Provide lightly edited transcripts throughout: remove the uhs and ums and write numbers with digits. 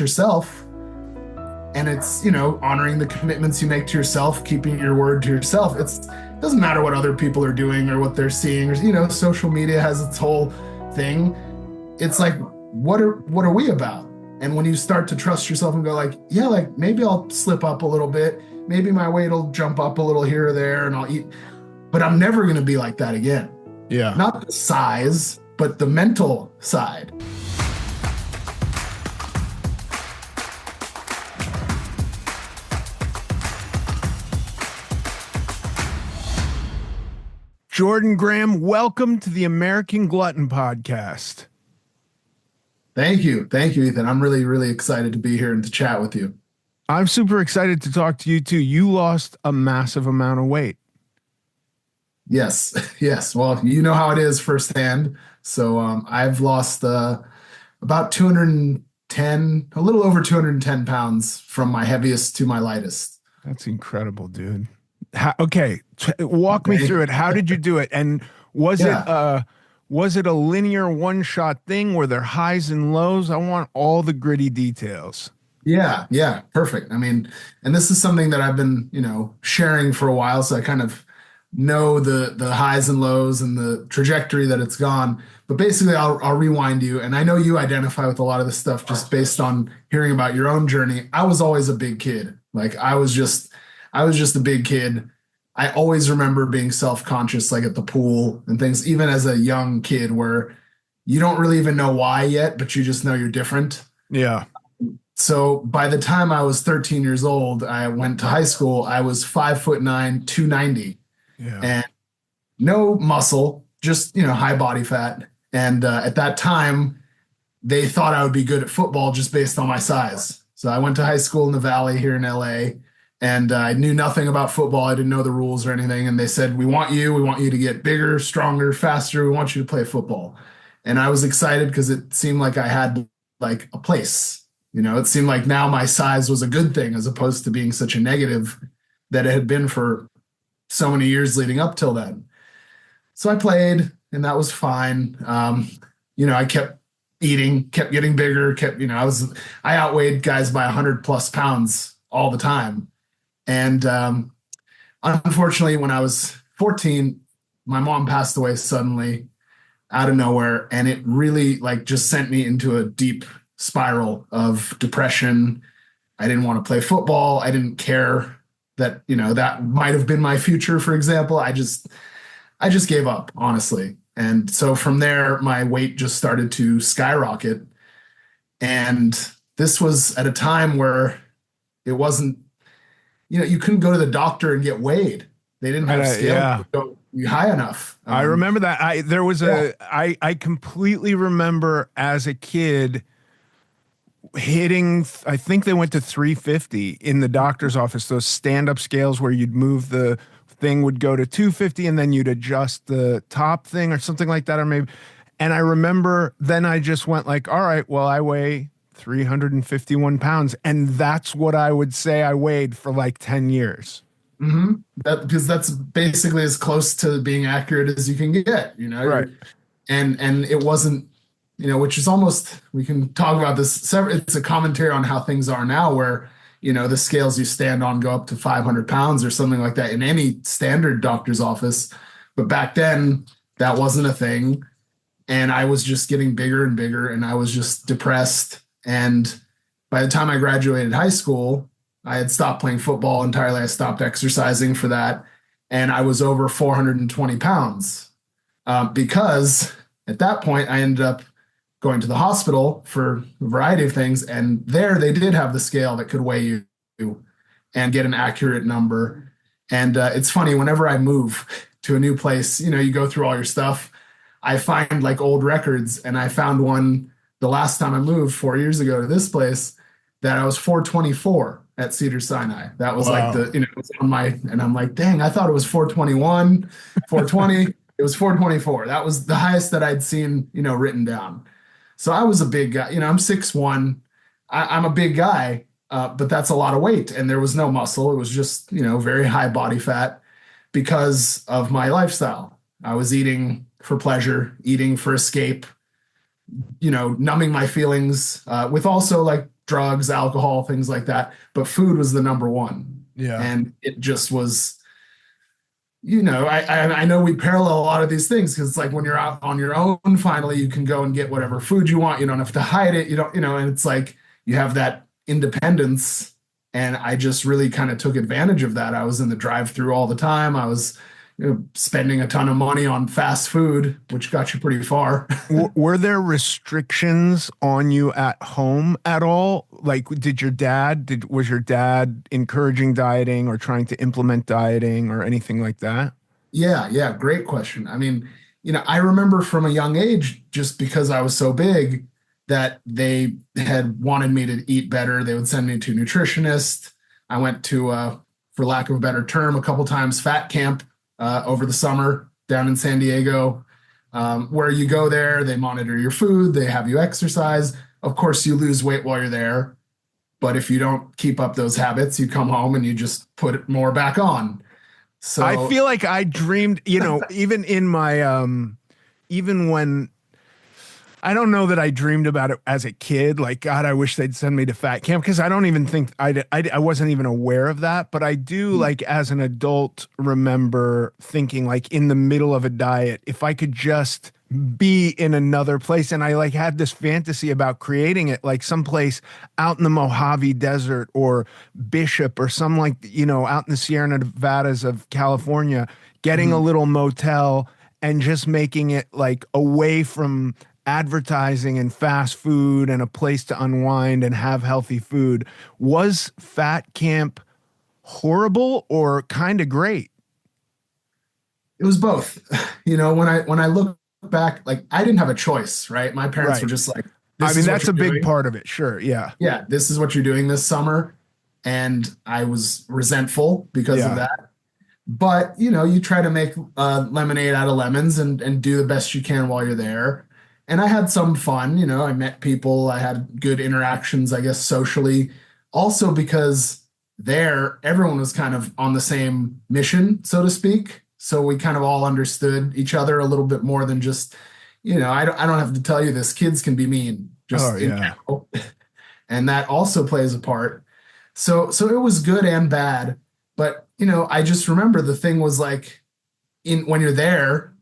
yourself. And it's, honoring the commitments you make to yourself, keeping your word to yourself. It doesn't matter what other people are doing or what they're seeing, or, social media has its whole thing. It's like, what are we about? And when you start to trust yourself and go like, yeah, like maybe I'll slip up a little bit. Maybe my weight will jump up a little here or there and I'll eat, but I'm never going to be like that again. Yeah. Not the size, but the mental side. Jordan Grahm, welcome to the American Glutton Podcast. Thank you. Thank you, Ethan. I'm really, really excited to be here and to chat with you. I'm super excited to talk to you too. You lost a massive amount of weight. Yes. Yes. Well, you know how it is firsthand. So I've lost about 210, a little over 210 pounds from my heaviest to my lightest. That's incredible, dude. Walk me through it. How did you do it? And was it a linear one-shot thing? Were there highs and lows? I want all the gritty details. Yeah, perfect. I mean, and this is something that I've been, sharing for a while, so I kind of know the highs and lows and the trajectory that it's gone. But basically, I'll rewind you, and I know you identify with a lot of this stuff just based on hearing about your own journey. I was always a big kid. Like I was just a big kid. I always remember being self-conscious, like at the pool and things, even as a young kid where you don't really even know why yet, but you just know you're different. Yeah. So by the time I was 13 years old, I went to high school. I was 5'9", 290, and no muscle, just, high body fat. And at that time, they thought I would be good at football just based on my size. So I went to high school in the Valley here in LA. And I knew nothing about football. I didn't know the rules or anything. And they said, we want you to get bigger, stronger, faster. We want you to play football. And I was excited because it seemed like I had like a place. It seemed like now my size was a good thing as opposed to being such a negative that it had been for so many years leading up till then. So I played and that was fine. I kept eating, kept getting bigger, I outweighed guys by 100 plus pounds all the time. And unfortunately, when I was 14, my mom passed away suddenly out of nowhere. And it really just sent me into a deep spiral of depression. I didn't want to play football. I didn't care that, that might have been my future, for example. I just gave up, honestly. And so from there, my weight just started to skyrocket. And this was at a time where it wasn't, you couldn't go to the doctor and get weighed. They didn't have scale to go high enough. I remember that. I completely remember as a kid hitting, I think they went to 350 in the doctor's office, those stand-up scales where you'd move the thing would go to 250 and then you'd adjust the top thing or something like that. And I remember then I just went like, all right, well, I weigh 351 pounds. And that's what I would say I weighed for like 10 years. Mm-hmm. Because that's basically as close to being accurate as you can get, Right. And it wasn't, which is almost, we can talk about this. It's a commentary on how things are now where, the scales you stand on go up to 500 pounds or something like that in any standard doctor's office. But back then that wasn't a thing. And I was just getting bigger and bigger and I was just depressed. And by the time I graduated high school, I had stopped playing football entirely. I stopped exercising for that. And I was over 420 pounds because at that point, I ended up going to the hospital for a variety of things. And there they did have the scale that could weigh you and get an accurate number. And it's funny, whenever I move to a new place, you go through all your stuff. I find old records, and I found one the last time I moved 4 years ago to this place that I was 424 at Cedar Sinai. That was it was on and I'm like, dang, I thought it was 421, 420. It was 424. That was the highest that I'd seen, written down. So I was a big guy, I'm 6'1". I'm a big guy, but that's a lot of weight. And there was no muscle. It was just, very high body fat because of my lifestyle. I was eating for pleasure, eating for escape, numbing my feelings with also drugs, alcohol, things like that. But food was the number one. Yeah. And it just was, I know we parallel a lot of these things because it's like when you're out on your own, finally you can go and get whatever food you want. You don't have to hide it. You don't, and it's like you have that independence. And I just really kind of took advantage of that. I was in the drive-through all the time. I was, spending a ton of money on fast food, which got you pretty far. Were there restrictions on you at home at all? Like, was your dad encouraging dieting or trying to implement dieting or anything like that? Yeah, yeah, great question. I mean, I remember from a young age, just because I was so big, that they had wanted me to eat better. They would send me to nutritionists. I went to, for lack of a better term, a couple times fat camp over the summer down in San Diego, where you go there, they monitor your food, they have you exercise. Of course, you lose weight while you're there, but if you don't keep up those habits, you come home and you just put it more back on. I So feel like I dreamed, even in my, even when I don't know that I dreamed about it as a kid. Like, God, I wish they'd send me to fat camp because I don't even think I wasn't even aware of that. But I do, like, as an adult, remember thinking, like, in the middle of a diet, if I could just be in another place. And I like had this fantasy about creating it, like someplace out in the Mojave Desert or Bishop or some, like, out in the Sierra Nevadas of California, getting a little motel and just making it like away from advertising and fast food and a place to unwind and have healthy food. Was fat camp horrible or kind of great? it was both. When I look back, like I didn't have a choice, right? My parents were Right. just like, I this mean, is what that's a you're big doing. part of it. Sure. Yeah. Yeah, this is what you're doing this summer. And I was resentful because of Yeah. that. But you try to make lemonade out of lemons and do the best you can while you're there. And I had some fun. I met people. I had good interactions, I guess, socially. Also because there, everyone was kind of on the same mission, so to speak. So we kind of all understood each other a little bit more than just, I don't have to tell you this. Kids can be mean, Oh, just in yeah. general, and that also plays a part. So it was good and bad. But I just remember the thing was like in when you're there,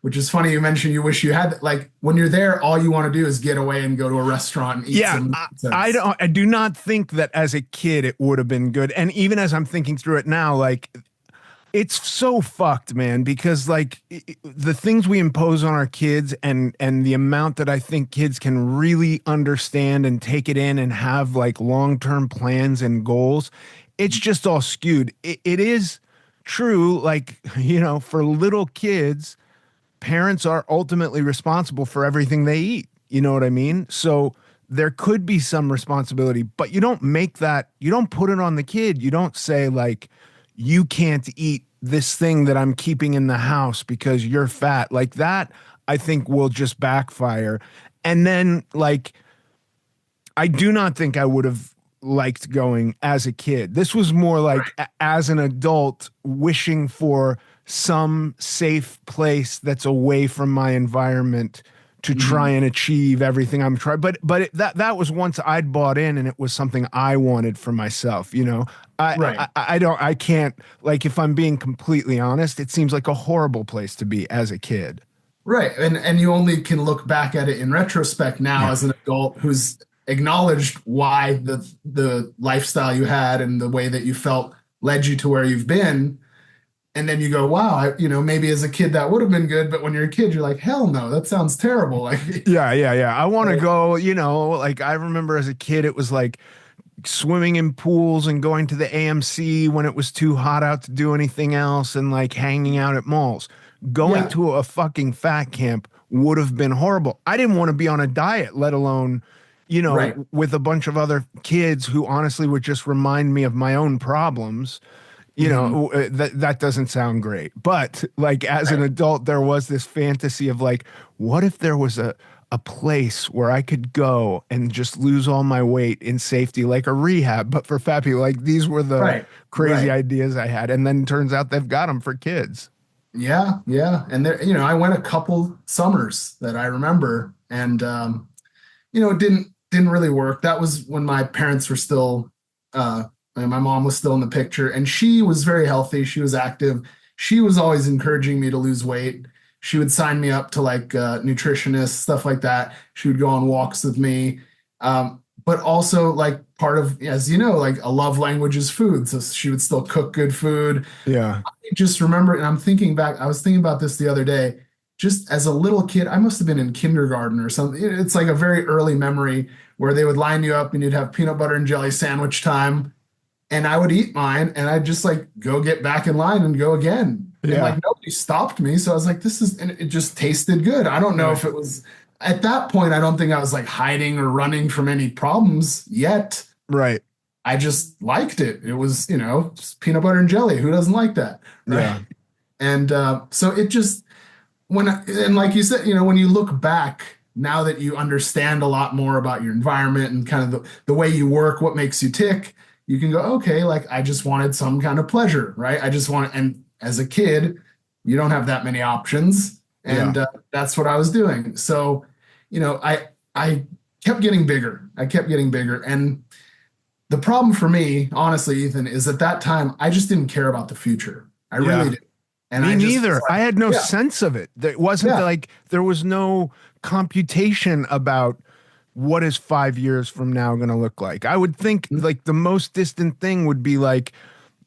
which is funny you mentioned you wish you had, like when you're there, all you want to do is get away and go to a restaurant and eat Yeah, some nonsense. I do not think that as a kid it would have been good. And even as I'm thinking through it now, like it's so fucked, man, because like the things we impose on our kids and the amount that I think kids can really understand and take it in and have like long-term plans and goals, it's just all skewed. It is true, like, for little kids, parents are ultimately responsible for everything they eat. You know what I mean? So there could be some responsibility, but you don't put it on the kid. You don't say, like, you can't eat this thing that I'm keeping in the house because you're fat. Like that, I think will just backfire. And then, like, I do not think I would have liked going as a kid. This was more like as an adult wishing for some safe place that's away from my environment to try Mhm. and achieve everything I'm trying. That was once I'd bought in and it was something I wanted for myself, Right. I can't, like, if I'm being completely honest, it seems like a horrible place to be as a kid. Right. And you only can look back at it in retrospect now Yeah. as an adult who's acknowledged why the lifestyle you had and the way that you felt led you to where you've been. And then you go, wow, maybe as a kid that would have been good, but when you're a kid, you're like, hell no, that sounds terrible. Like, Yeah, yeah, yeah. I want to so, go, like I remember as a kid, it was like swimming in pools and going to the AMC when it was too hot out to do anything else and like hanging out at malls. Going yeah, to a fucking fat camp would have been horrible. I didn't want to be on a diet, let alone, right, with a bunch of other kids who honestly would just remind me of my own problems. mhm, That doesn't sound great. But like as an right, adult, there was this fantasy of like, what if there was a place where I could go and just lose all my weight in safety, like a rehab, but for fat people. Like these were the right, crazy right. ideas I had. And then turns out they've got them for kids. Yeah, yeah. And there, I went a couple summers that I remember, and it didn't didn't really work. That was when my parents were still, and my mom was still in the picture, and she was very healthy. She was active. She was always encouraging me to lose weight. She would sign me up to like nutritionists, stuff like that. She would go on walks with me. But also like part of, as you know, like a love language is food. So she would still cook good food. Yeah. I just remember, and I'm thinking back, I was thinking about this the other day, just as a little kid, I must have been in kindergarten or something. It's like a very early memory where they would line you up and you'd have peanut butter and jelly sandwich time. And I would eat mine and I'd just like go get back in line and go again. And Yeah. like nobody stopped me. So I was like, and it just tasted good. I don't know if it was at that point, I don't think I was like hiding or running from any problems yet. Right. I just liked it. It was, just peanut butter and jelly. Who doesn't like that? Right. Yeah. And so it just, and like you said, when you look back, now that you understand a lot more about your environment and kind of the way you work, what makes you tick, you can go, okay, like I just wanted some kind of pleasure, right? And as a kid, you don't have that many options. And that's what I was doing. So, I kept getting bigger. I kept getting bigger. And the problem for me, honestly, Ethan, is at that time, I just didn't care about the future. I really did. And me I just neither. like, I had no sense of it. It wasn't like there was no computation about what is 5 years from now going to look like. I would think like the most distant thing would be like,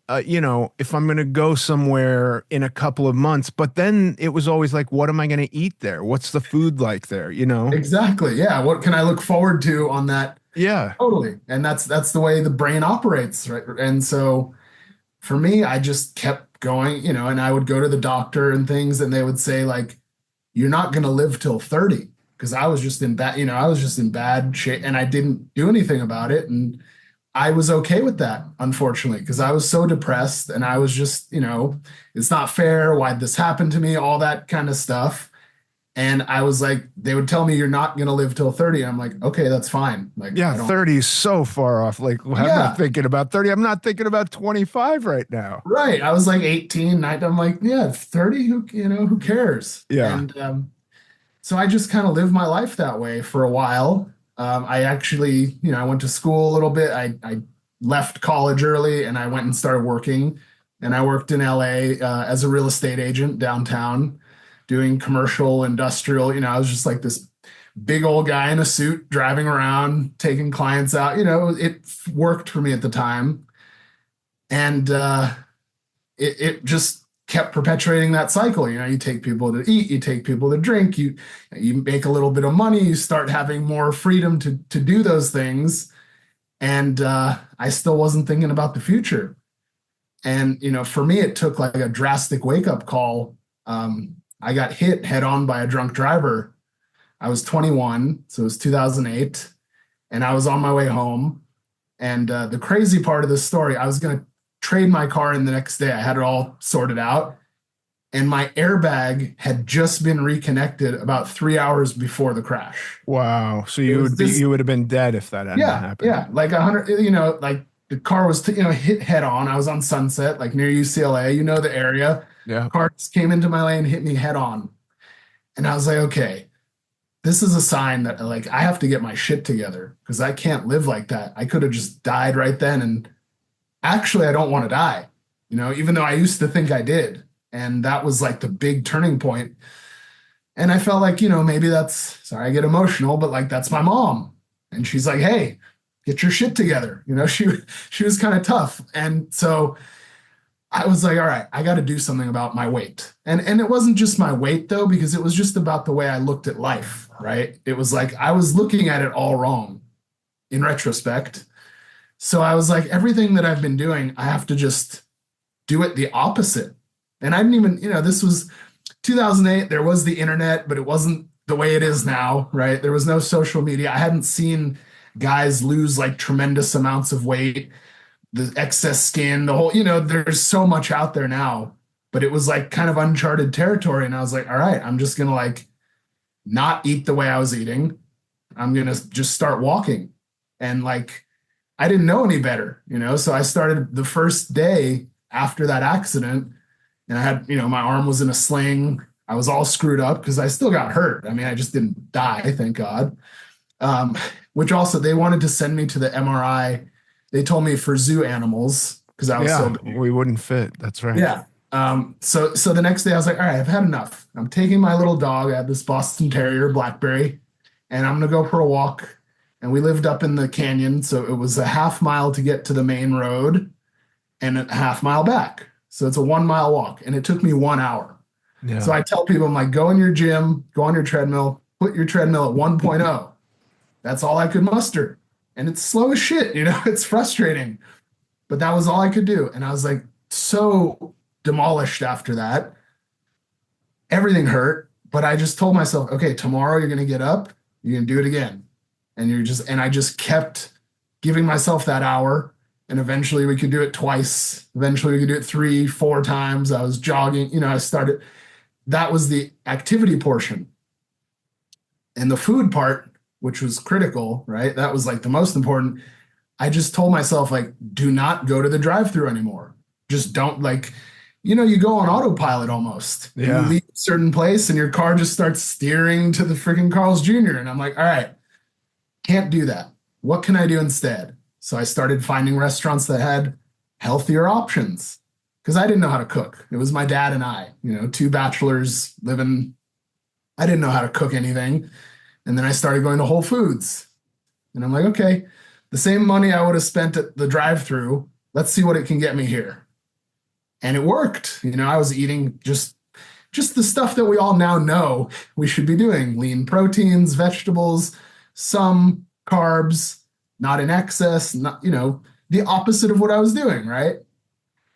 if I'm going to go somewhere in a couple of months, but then it was always like, what am I going to eat there? What's the food like there? Exactly. Yeah. What can I look forward to on that? Yeah. Totally. And that's the way the brain operates. Right. And so for me, I just kept going, and I would go to the doctor and things, and they would say like, you're not going to live till 30. Because I was just in bad shape and I didn't do anything about it. And I was okay with that, unfortunately, because I was so depressed and I was just, it's not fair. Why'd this happen to me? All that kind of stuff. And I was like, they would tell me you're not going to live till 30. And I'm like, okay, that's fine. Like, yeah, 30 is so far off. Like, I'm not thinking about 30. I'm not thinking about 25 right now. Right. I was like 18, 19. I'm like, yeah, 30, who cares? Yeah. And so I just kind of lived my life that way for a while. I actually, I went to school a little bit. I left college early and I went and started working. And I worked in LA as a real estate agent downtown, doing commercial, industrial. I was just like this big old guy in a suit driving around, taking clients out. It worked for me at the time. And it just kept perpetuating that cycle. You take people to eat, you take people to drink, you make a little bit of money, you start having more freedom to do those things. And I still wasn't thinking about the future. And, for me, it took like a drastic wake up call. I got hit head on by a drunk driver. I was 21, so it was 2008, and I was on my way home. And the crazy part of this story, I was going to trade my car in the next day. I had it all sorted out. And my airbag had just been reconnected about 3 hours before the crash. Wow. So you would have been dead if that hadn't happened. Yeah. Like 100, like the car was, hit head on. I was on Sunset, like near UCLA, the area. Yeah. Car came into my lane, hit me head on. And I was like, okay, this is a sign that like, I have to get my shit together because I can't live like that. I could have just died right then. And actually, I don't want to die, even though I used to think I did. And that was like the big turning point. And I felt like, maybe sorry, I get emotional, but like, that's my mom. And she's like, hey, get your shit together. She was kind of tough. And so I was like, all right, I got to do something about my weight. And it wasn't just my weight though, because it was just about the way I looked at life, right? It was like, I was looking at it all wrong in retrospect. So I was like, everything that I've been doing, I have to just do it the opposite. And I didn't even, this was 2008. There was the internet, but it wasn't the way it is now, right? There was no social media. I hadn't seen guys lose like tremendous amounts of weight, the excess skin, the whole, there's so much out there now, but it was like kind of uncharted territory. And I was like, all right, I'm just going to like not eat the way I was eating. I'm going to just start walking. And like, I didn't know any better, so I started the first day after that accident and I had, my arm was in a sling. I was all screwed up because I still got hurt. I mean, I just didn't die, thank God. um, which also they wanted to send me to the MRI. They told me for zoo animals because I was so Yeah, big. we wouldn't fit. That's right. Yeah. So the next day I was like, all right, I've had enough. I'm taking my little dog. I have this Boston Terrier, Blackberry, and I'm gonna go for a walk. And we lived up in the canyon, so it was a half mile to get to the main road and a half mile back. So it's a 1 mile walk, and it took me 1 hour. So Yeah. I tell people, I'm like, go in your gym, go on your treadmill, put your treadmill at 1.0. That's all I could muster. And it's slow as shit, it's frustrating. But that was all I could do. And I was like so demolished after that. Everything hurt, but I just told myself, okay, tomorrow you're going to get up, you're going to do it again. And I just kept giving myself that hour. And eventually we could do it twice. Eventually we could do it 3, 4 times. I was jogging, I started, that was the activity portion. And the food part, which was critical, right? That was like the most important. I just told myself, like, do not go to the drive-through anymore. Just don't, like, you go on autopilot almost. You Yeah. leave a certain place and your car just starts steering to the freaking Carl's Jr. And I'm like, all right, can't do that. What can I do instead? So I started finding restaurants that had healthier options because I didn't know how to cook. It was my dad and I, two bachelors living. I didn't know how to cook anything. And then I started going to Whole Foods. And I'm like, okay, the same money I would have spent at the drive-through, let's see what it can get me here. And it worked. I was eating just the stuff that we all now know we should be doing: lean proteins, vegetables, some carbs, not in excess, not, the opposite of what I was doing, right?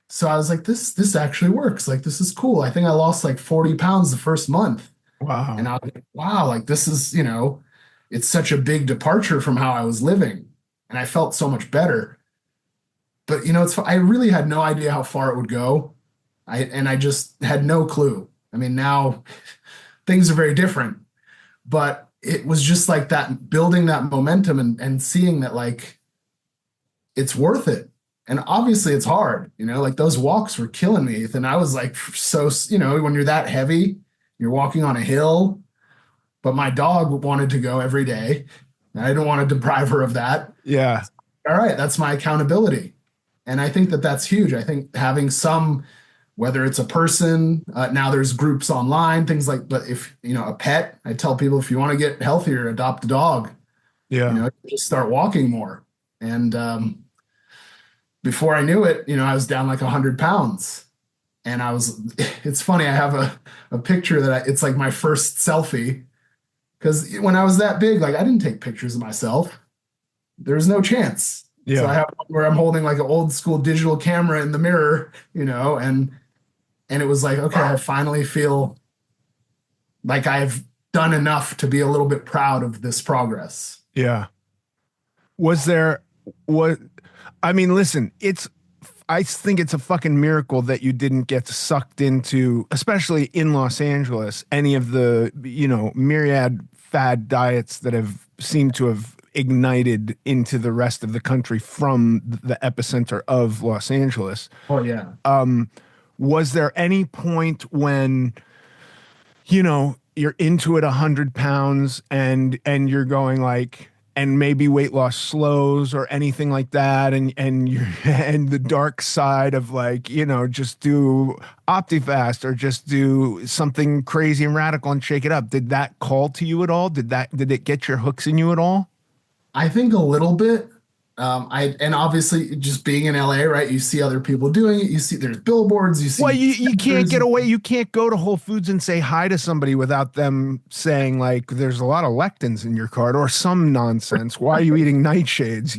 So I was like, this actually works. Like, this is cool. I think I lost like 40 pounds the first month. And Wow. I was like, wow, like this is, it's such a big departure from how I was living. And I felt so much better. But I really had no idea how far it would go. I just had no clue. I mean, now things are very different, but it was just like that, building that momentum and seeing that, like, it's worth it. And obviously it's hard, like those walks were killing me. And I was like, so, when you're that heavy, you're walking on a hill, but my dog wanted to go every day. And I didn't want to deprive her of that. Yeah. All right, that's my accountability. And I think that that's huge. I think having some, whether it's a person, now there's groups online, things like, but if, a pet, I tell people, if you want to get healthier, adopt a dog, Yeah. just start walking more. And before I knew it, I was down like 100 pounds. And it's funny, I have a picture it's like my first selfie. Because when I was that big, like, I didn't take pictures of myself. There's no chance. So I Yeah. have one where I'm holding like an old school digital camera in the mirror, and it was like, okay, I finally feel like I've done enough to be a little bit proud of this progress. Yeah. Was there what I mean, listen, I think it's a fucking miracle that you didn't get sucked into, especially in Los Angeles, any of the, myriad fad diets that have seemed to have ignited into the rest of the country from the epicenter of Los Angeles. Oh yeah. Was there any point when, you're into it 100 pounds and you're going like, and maybe weight loss slows or anything like that, and you're and the dark side of, like, just do OptiFast or just do something crazy and radical and shake it up? Did that call to you at all? Did it get your hooks in you at all? I think a little bit. And obviously just being in LA, right? You see other people doing it. You see there's billboards, you Well, see you can't pictures. get away. You can't go to Whole Foods and say hi to somebody without them saying, like, there's a lot of lectins in your cart or some nonsense. Why are you eating nightshades?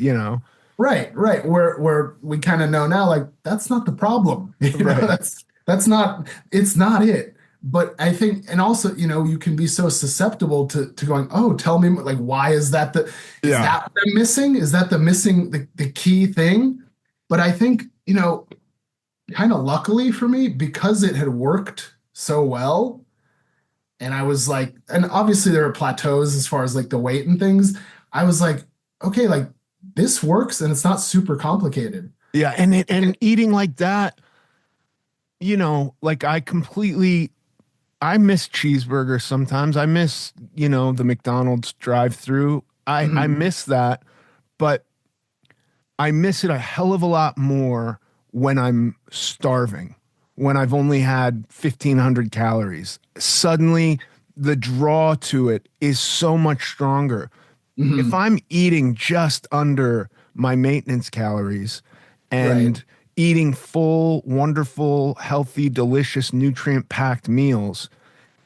Right, right. Where we kind of know now, like, that's not the problem. Right. That's not, it's not it. But I think, and also, you can be so susceptible to going, oh, tell me, like, why is that is Yeah. that what I'm missing? Is that the key thing? But I think, kind of luckily for me, because it had worked so well, and I was like, and obviously there are plateaus as far as like the weight and things. I was like, okay, like, this works and it's not super complicated. Yeah. And eating like that, like, I miss cheeseburgers sometimes. I miss, the McDonald's drive through. I Mhm. miss that, but I miss it a hell of a lot more when I'm starving, when I've only had 1,500 calories. Suddenly, the draw to it is so much stronger. If Mhm. I'm eating just under my maintenance calories Right. and eating full, wonderful, healthy, delicious, nutrient-packed meals,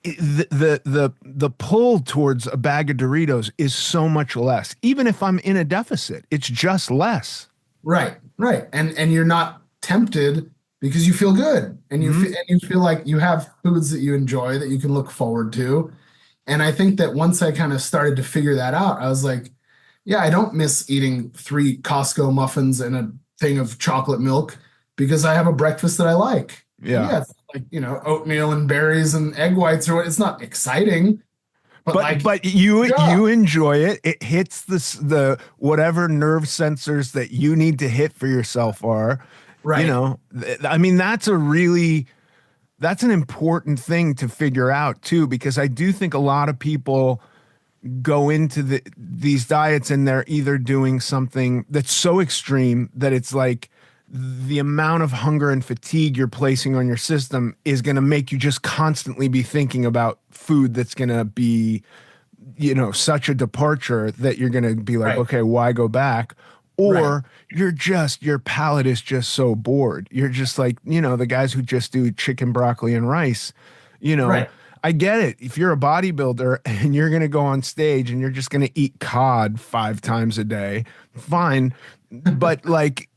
the pull towards a bag of Doritos is so much less. Even if I'm in a deficit, it's just less. Right. Right. And you're not tempted because you feel good and Hmm. you feel like you have foods that you enjoy that you can look forward to. And I think that once I kind of started to figure that out, I was like, yeah, I don't miss eating 3 Costco muffins and a thing of chocolate milk because I have a breakfast that I like. And Yeah. yeah, it's like, oatmeal and berries and egg whites or what. It's not exciting, but But like, but you yeah, enjoy it. It hits the whatever nerve sensors that you need to hit for yourself are, right. I mean, that's an important thing to figure out too, because I do think a lot of people go into these diets and they're either doing something that's so extreme that it's like the amount of hunger and fatigue you're placing on your system is going to make you just constantly be thinking about food that's going to be, such a departure that you're going to be like, Right. okay, why go back? Right. Or your palate is just so bored. You're just like, the guys who just do chicken, broccoli, and rice, you know, Right. I get it. If you're a bodybuilder and you're going to go on stage and you're just going to eat cod 5 times a day, fine. But like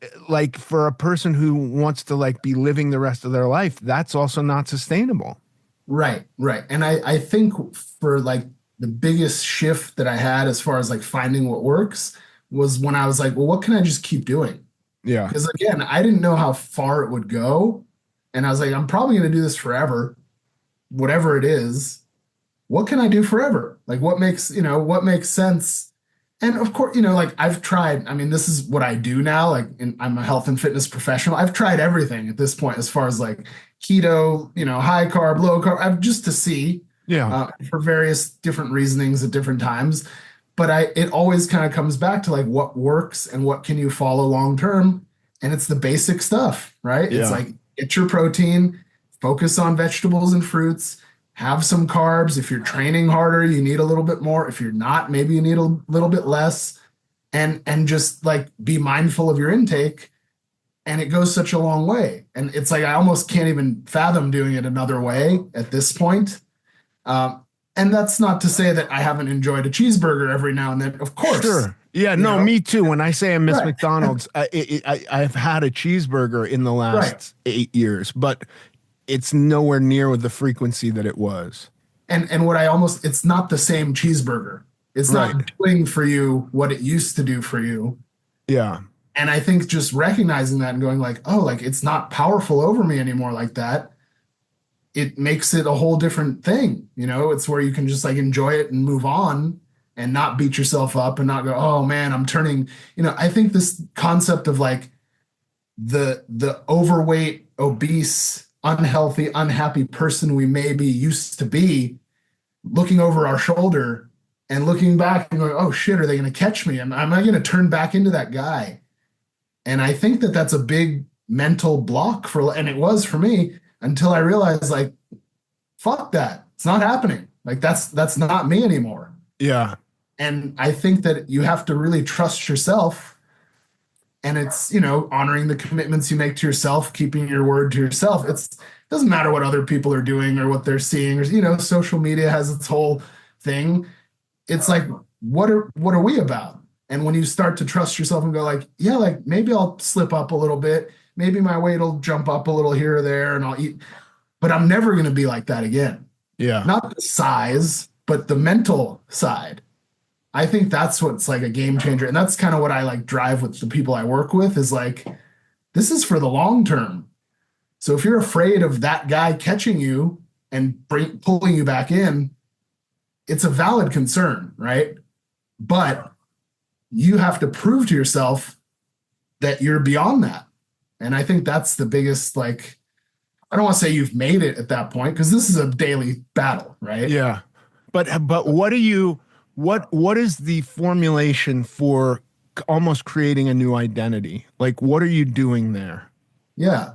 for a person who wants to like be living the rest of their life, that's also not sustainable. Right, right. And I think for like the biggest shift that I had as far as like finding what works was when I was like, well, what can I just keep doing? Yeah. Because again, I didn't know how far it would go. And I was like, I'm probably going to do this forever, whatever it is. What can I do forever? Like what makes sense? And of course, like I've tried, I mean, this is what I do now. Like I'm a health and fitness professional. I've tried everything at this point as far as like keto, high carb, low carb, I've just to see Yeah. for various different reasonings at different times. But it always kind of comes back to like what works and what can you follow long term. And it's the basic stuff, right? It's Yeah. like get your protein, focus on vegetables and fruits, have some carbs. If you're training harder, you need a little bit more. If you're not, maybe you need a little bit less. And just like be mindful of your intake. And it goes such a long way. And it's like I almost can't even fathom doing it another way at this point. Um, and that's not to say that I haven't enjoyed a cheeseburger every now and then. Of course, Sure. Yeah, you no, know, me too. When I say I miss right, McDonald's, I've had a cheeseburger in the right. last 8 years, but it's nowhere near with the frequency that it was. And what I almost it's not the same cheeseburger. It's Right. not doing for you what it used to do for you. Yeah. And I think just recognizing that and going like, oh, like it's not powerful over me anymore like that. It makes it a whole different thing. It's where you can just like enjoy it and move on and not beat yourself up and not go, oh man, I'm turning, I think this concept of like the overweight, obese, unhealthy, unhappy person we maybe used to be, looking over our shoulder and looking back and going, oh shit, are they going to catch me? Am I going to turn back into that guy? And I think that that's a big mental block and it was for me until I realized like, fuck that. It's not happening. Like that's not me anymore. Yeah. And I think that you have to really trust yourself. And it's, honoring the commitments you make to yourself, keeping your word to yourself. It doesn't matter what other people are doing or what they're seeing, or, social media has its whole thing. It's like, what are we about? And when you start to trust yourself and go like, yeah, like maybe I'll slip up a little bit. Maybe my weight will jump up a little here or there and I'll eat, but I'm never going to be like that again. Yeah. Not the size, but the mental side. I think that's what's like a game changer. And that's kind of what I like drive with the people I work with is like, this is for the long term. So if you're afraid of that guy catching you and pulling you back in, it's a valid concern, right? But you have to prove to yourself that you're beyond that. And I think that's the biggest, like, I don't want to say you've made it at that point because this is a daily battle, right? Yeah. But what do you What is the formulation for almost creating a new identity? Like, what are you doing there? Yeah.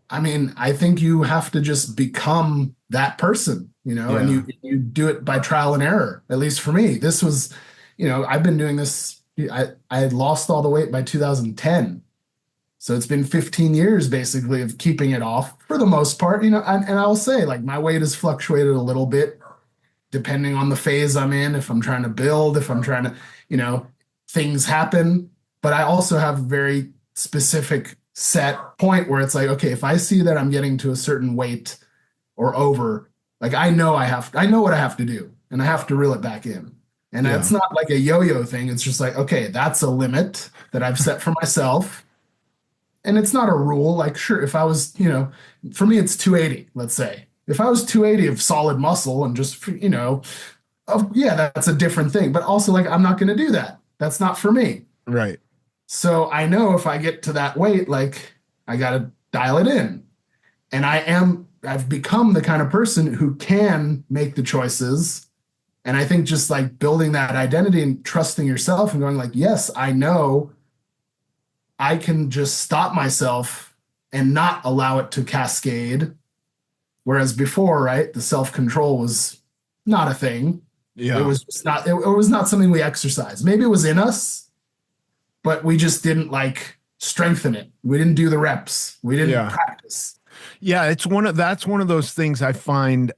I mean, I think you have to just become that person, and Yeah. you do it by trial and error. At least for me, this was, I've been doing this. I had lost all the weight by 2010. So it's been 15 years basically of keeping it off for the most part, and I'll say like my weight has fluctuated a little bit depending on the phase I'm in, if I'm trying to build, if I'm trying to, things happen. But I also have a very specific set point where it's like, okay, if I see that I'm getting to a certain weight or over, like I know what I have to do and I have to reel it back in. And Yeah. it's not like a yo-yo thing. It's just like, okay, that's a limit that I've set for myself. And it's not a rule. Like, sure, if I was, for me, it's 280, let's say. If I was 280 of solid muscle and just, yeah, that's a different thing. But also, like, I'm not going to do that. That's not for me. Right. So I know if I get to that weight, like, I got to dial it in. And I've become the kind of person who can make the choices. And I think just like building that identity and trusting yourself and going like, yes, I know I can just stop myself and not allow it to cascade. Whereas before, right, the self-control was not a thing. Yeah. It was just not, it was not something we exercised. Maybe it was in us, but we just didn't like strengthen it. We didn't do the reps. We didn't practice. Yeah, that's one of those things I find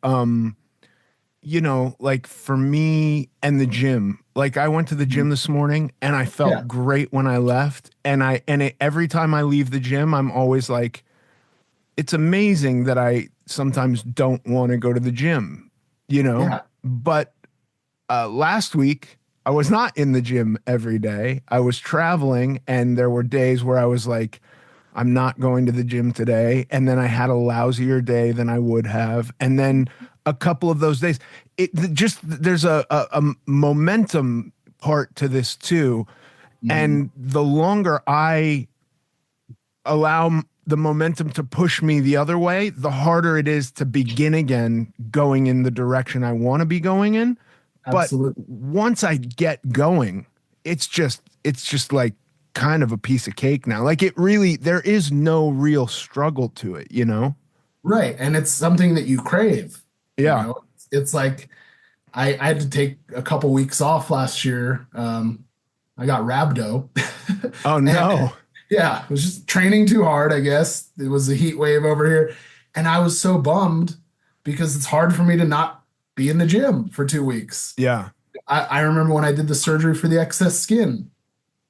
like for me and the gym. Like I went to the gym this morning and I felt great when I left. And every time I leave the gym, I'm always like, it's amazing that I sometimes don't want to go to the gym, But last week I was not in the gym every day. I was traveling and there were days where I was like, I'm not going to the gym today. And then I had a lousier day than I would have. And then a couple of those days, there's a momentum part to this too. Mm-hmm. And the longer I allow the momentum to push me the other way, the harder it is to begin again going in the direction I want to be going in. Absolutely. But once I get going, it's just like kind of a piece of cake now. Like there is no real struggle to it, Right. And it's something that you crave. Yeah. It's like I had to take a couple weeks off last year. I got rhabdo. Oh no. Yeah, it was just training too hard, I guess. It was a heat wave over here. And I was so bummed because it's hard for me to not be in the gym for 2 weeks. Yeah. I remember when I did the surgery for the excess skin.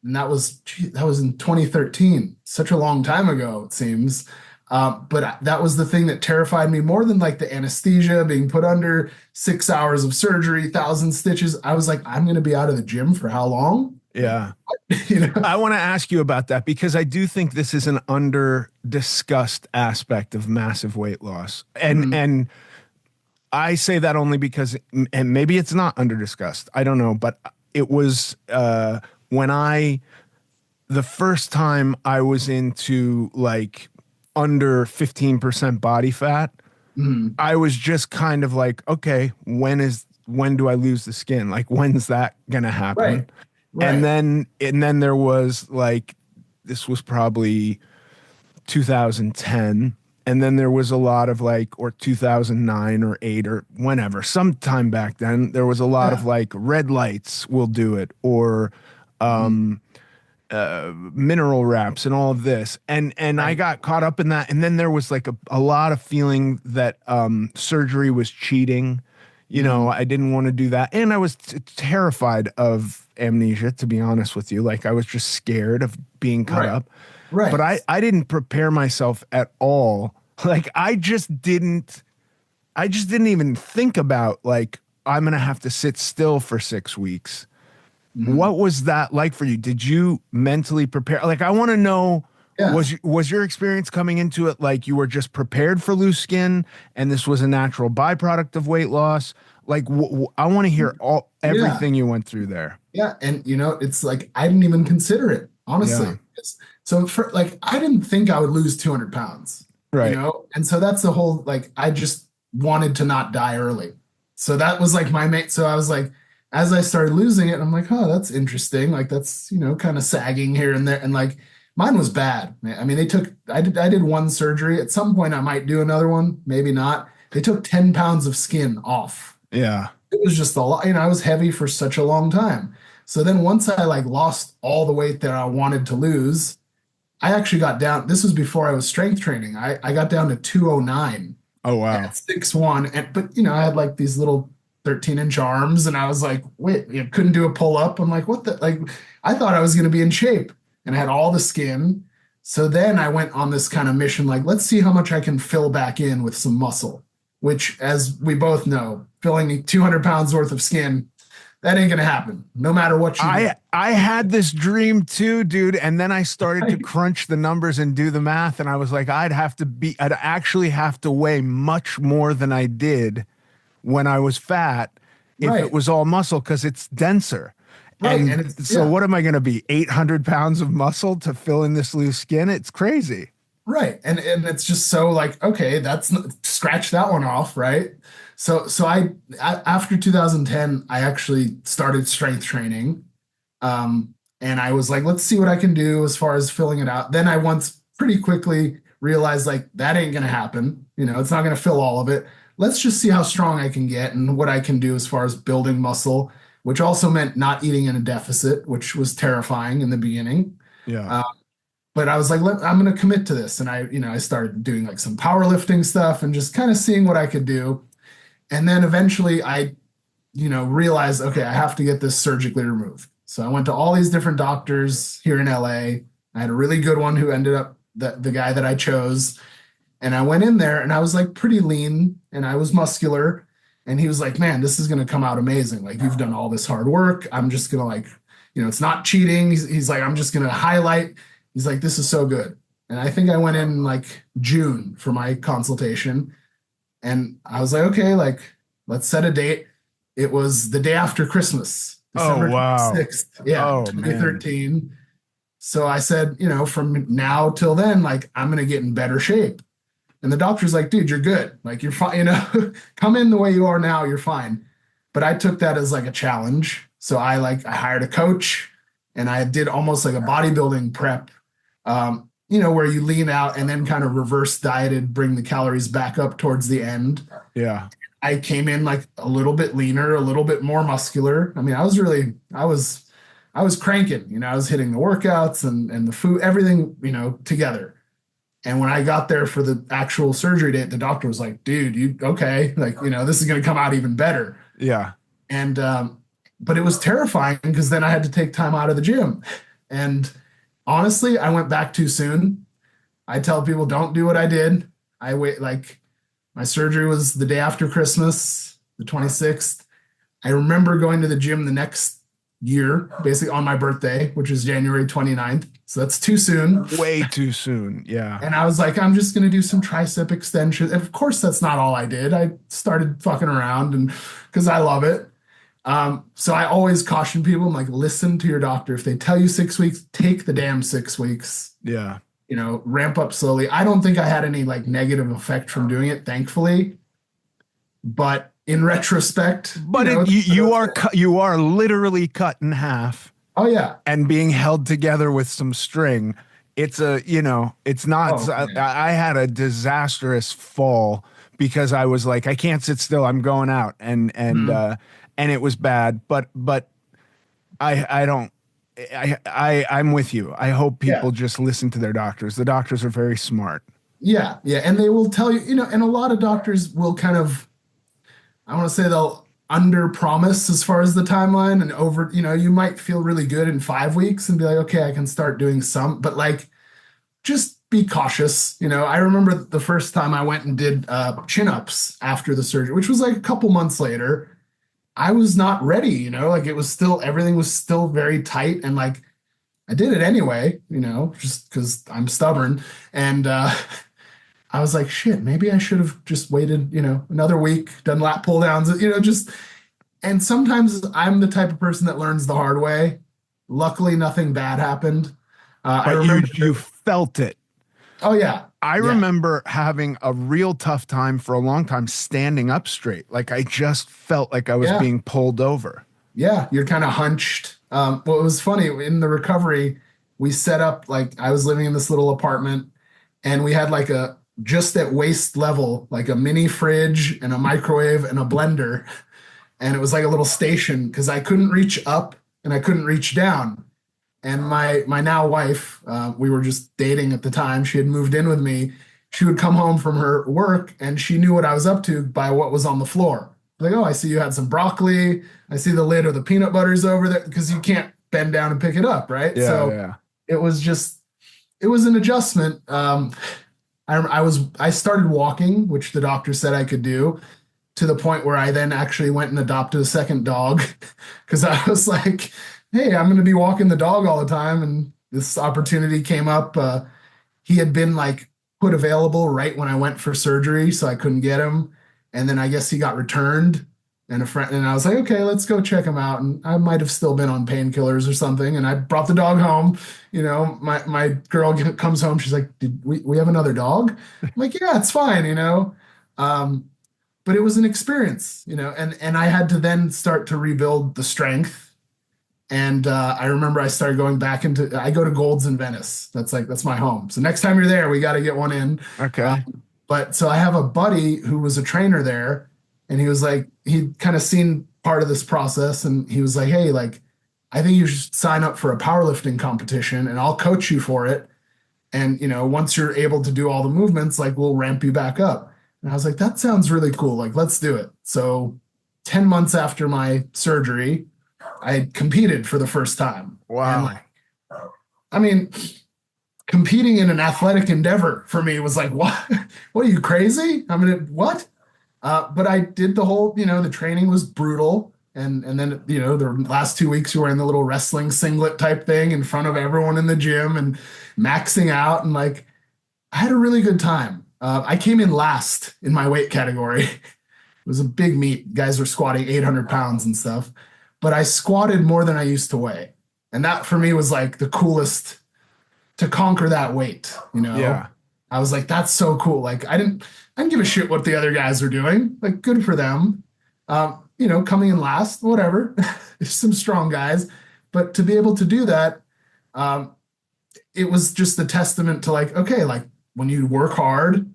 And that was in 2013. Such a long time ago, it seems. But that was the thing that terrified me more than like the anesthesia, being put under 6 hours of surgery, 1,000 stitches. I was like, I'm going to be out of the gym for how long? Yeah. I want to ask you about that because I do think this is an under discussed aspect of massive weight loss. And I say that only because, and maybe it's not under discussed. I don't know, but it was when the first time I was into like under 15% body fat, I was just kind of like, okay, when do I lose the skin? Like, when's that going to happen? Right. And then there was like, this was probably 2010. And then there was a lot of like, or 2009 or 8 or whenever, sometime back then, there was a lot of like red lights will do it or mineral wraps and all of this. And I got caught up in that. And then there was like a lot of feeling that surgery was cheating. I didn't want to do that. And I was terrified of amnesia, to be honest with you. Like I was just scared of being cut up. Right. But I didn't prepare myself at all. Like I just didn't even think about like, I'm going to have to sit still for 6 weeks. Mm-hmm. What was that like for you? Did you mentally prepare? Like, I want to know, was your experience coming into it like you were just prepared for loose skin and this was a natural byproduct of weight loss? Like, I want to hear everything you went through there. Yeah. And, it's like, I didn't even consider it, honestly. Yeah. So I didn't think I would lose 200 pounds, right? And so that's the whole, like, I just wanted to not die early. So that was like my main, so I was like, as I started losing it, I'm like, oh, that's interesting. Like that's, kind of sagging here and there. And like mine was bad. I mean, I did one surgery. At some point I might do another one, maybe not. They took 10 pounds of skin off. Yeah. It was just a lot, I was heavy for such a long time. So then once I like lost all the weight that I wanted to lose, I actually got down. This was before I was strength training. I got down to 209 Oh, wow. at 6'1". But I had like these little 13-inch arms, and I was like, wait, couldn't do a pull up. I'm like, what the, like, I thought I was going to be in shape, and I had all the skin. So then I went on this kind of mission, like, let's see how much I can fill back in with some muscle, which, as we both know, filling 200 pounds worth of skin, that ain't gonna happen, no matter what you do. I had this dream too, dude. And then I started to crunch the numbers and do the math. And I was like, I'd actually have to weigh much more than I did when I was fat if Right. it was all muscle, because it's denser. Right. And And so what am I going to be? 800 pounds of muscle to fill in this loose skin? It's crazy. right. And it's just so like, okay, scratch that one off, right? So after 2010, I actually started strength training. And I was like, let's see what I can do as far as filling it out. Then I once pretty quickly realized like that ain't gonna happen. It's not gonna fill all of it. Let's just see how strong I can get and what I can do as far as building muscle, which also meant not eating in a deficit, which was terrifying in the beginning. Yeah. But I was like, I'm going to commit to this. And I started doing like some powerlifting stuff and just kind of seeing what I could do. And then eventually I, realized, okay, I have to get this surgically removed. So I went to all these different doctors here in LA. I had a really good one who ended up the guy that I chose. And I went in there and I was like pretty lean and I was muscular. And he was like, man, this is going to come out amazing. Like you've done all this hard work. I'm just going to like, it's not cheating. He's like, I'm just going to highlight. He's like, this is so good. And I think I went in like June for my consultation. And I was like, okay, like, let's set a date. It was the day after Christmas, December Oh, wow. 26th. Yeah, Oh, 2013. Man. So I said, from now till then, like, I'm going to get in better shape. And the doctor's like, dude, you're good. Like, you're fine. Come in the way you are now, you're fine. But I took that as like a challenge. So I hired a coach and I did almost like a bodybuilding prep, where you lean out and then kind of reverse dieted, bring the calories back up towards the end. Yeah. I came in like a little bit leaner, a little bit more muscular. I mean, I was cranking, I was hitting the workouts and the food, everything, together. And when I got there for the actual surgery date, the doctor was like, dude, you okay? Like, this is going to come out even better. Yeah. And, but it was terrifying because then I had to take time out of the gym. And honestly, I went back too soon. I tell people, don't do what I did. I wait, like my surgery was the day after Christmas, the 26th. I remember going to the gym the next year, basically on my birthday, which is January 29th. So that's too soon. Way too soon. Yeah. And I was like, I'm just going to do some tricep extensions. Of course, that's not all I did. I started fucking around and because I love it. So I always caution people, I'm like, listen to your doctor. If they tell you 6 weeks, take the damn 6 weeks. Yeah. Ramp up slowly. I don't think I had any like negative effect from doing it, thankfully. But in retrospect, but you are literally cut in half. Oh yeah. And being held together with some string. It's it's not, I had a disastrous fall because I was like, I can't sit still. I'm going out. And it was bad, but I'm with you. I hope people just listen to their doctors. The doctors are very smart. Yeah. Yeah. And they will tell you, and a lot of doctors will kind of, I want to say they'll under promise as far as the timeline and over, you might feel really good in 5 weeks and be like, okay, I can start doing some, but like, just be cautious. I remember the first time I went and did chin-ups after the surgery, which was like a couple months later. I was not ready, like it was still, everything was still very tight. And like, I did it anyway, just because I'm stubborn. And I was like, shit, maybe I should have just waited, another week, done lat pull downs, and sometimes I'm the type of person that learns the hard way. Luckily, nothing bad happened. I remember you felt it. Oh yeah. I remember having a real tough time for a long time standing up straight. Like I just felt like I was being pulled over. Yeah, you're kind of hunched. What was funny in the recovery, we set up like I was living in this little apartment and we had like a just at waist level, like a mini fridge and a microwave and a blender. And it was like a little station because I couldn't reach up and I couldn't reach down. And my now wife, we were just dating at the time. She had moved in with me. She would come home from her work and she knew what I was up to by what was on the floor. Like, oh, I see you had some broccoli. I see the lid of the peanut butter's over there because you can't bend down and pick it up, right? Yeah, So yeah. it was just, it was an adjustment. I started walking, which the doctor said I could do, to the point where I then actually went and adopted a second dog because I was like, hey, I'm going to be walking the dog all the time. And this opportunity came up. He had been like put available right when I went for surgery, so I couldn't get him. And then I guess he got returned. And a friend and I was like, okay, let's go check him out. And I might have still been on painkillers or something. And I brought the dog home. You know, my girl comes home. She's like, did we have another dog? I'm like, yeah, it's fine. Um, but it was an experience. And I had to then start to rebuild the strength. And I remember I started going back I go to Gold's in Venice. That's my home. So next time you're there, we got to get one in. Okay. But so I have a buddy who was a trainer there, and he was like, he'd kind of seen part of this process, and he was like, hey, like, I think you should sign up for a powerlifting competition, and I'll coach you for it. And once you're able to do all the movements, like we'll ramp you back up. And I was like, that sounds really cool. Like, let's do it. So 10 months after my surgery, I competed for the first time. Wow. And like, I mean, competing in an athletic endeavor for me was like, what? What are you crazy? I mean, what? But I did the whole, the training was brutal. And then, the last 2 weeks we were in the little wrestling singlet type thing in front of everyone in the gym and maxing out. And like, I had a really good time. I came in last in my weight category. It was a big meet. Guys were squatting 800 pounds and stuff, but I squatted more than I used to weigh. And that for me was like the coolest to conquer that weight, Yeah. I was like, that's so cool. Like I didn't give a shit what the other guys were doing. Like good for them. Coming in last, whatever. There's some strong guys, but to be able to do that, it was just a testament to like, okay, like when you work hard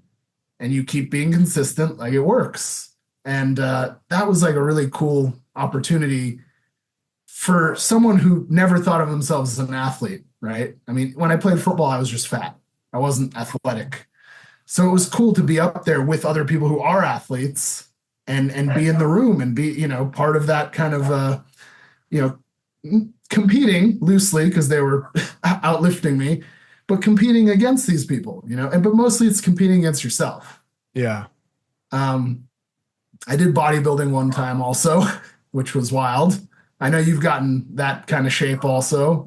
and you keep being consistent, like it works. And that was like a really cool opportunity for someone who never thought of themselves as an athlete, right? I mean, when I played football, I was just fat. I wasn't athletic. So it was cool to be up there with other people who are athletes and be in the room and be, part of that kind of, competing loosely because they were outlifting me, but competing against these people, but mostly it's competing against yourself. Yeah. I did bodybuilding one time also, which was wild. I know you've gotten that kind of shape also.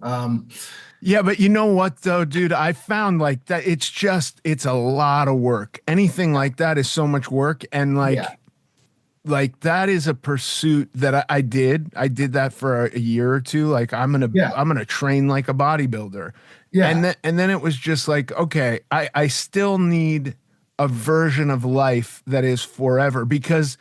Yeah, but you know what though, dude? I found like that it's a lot of work. Anything like that is so much work. And like that is a pursuit that I did. I did that for a year or two. Like I'm gonna train like a bodybuilder. Yeah. And then it was just like, okay, I still need a version of life that is forever, because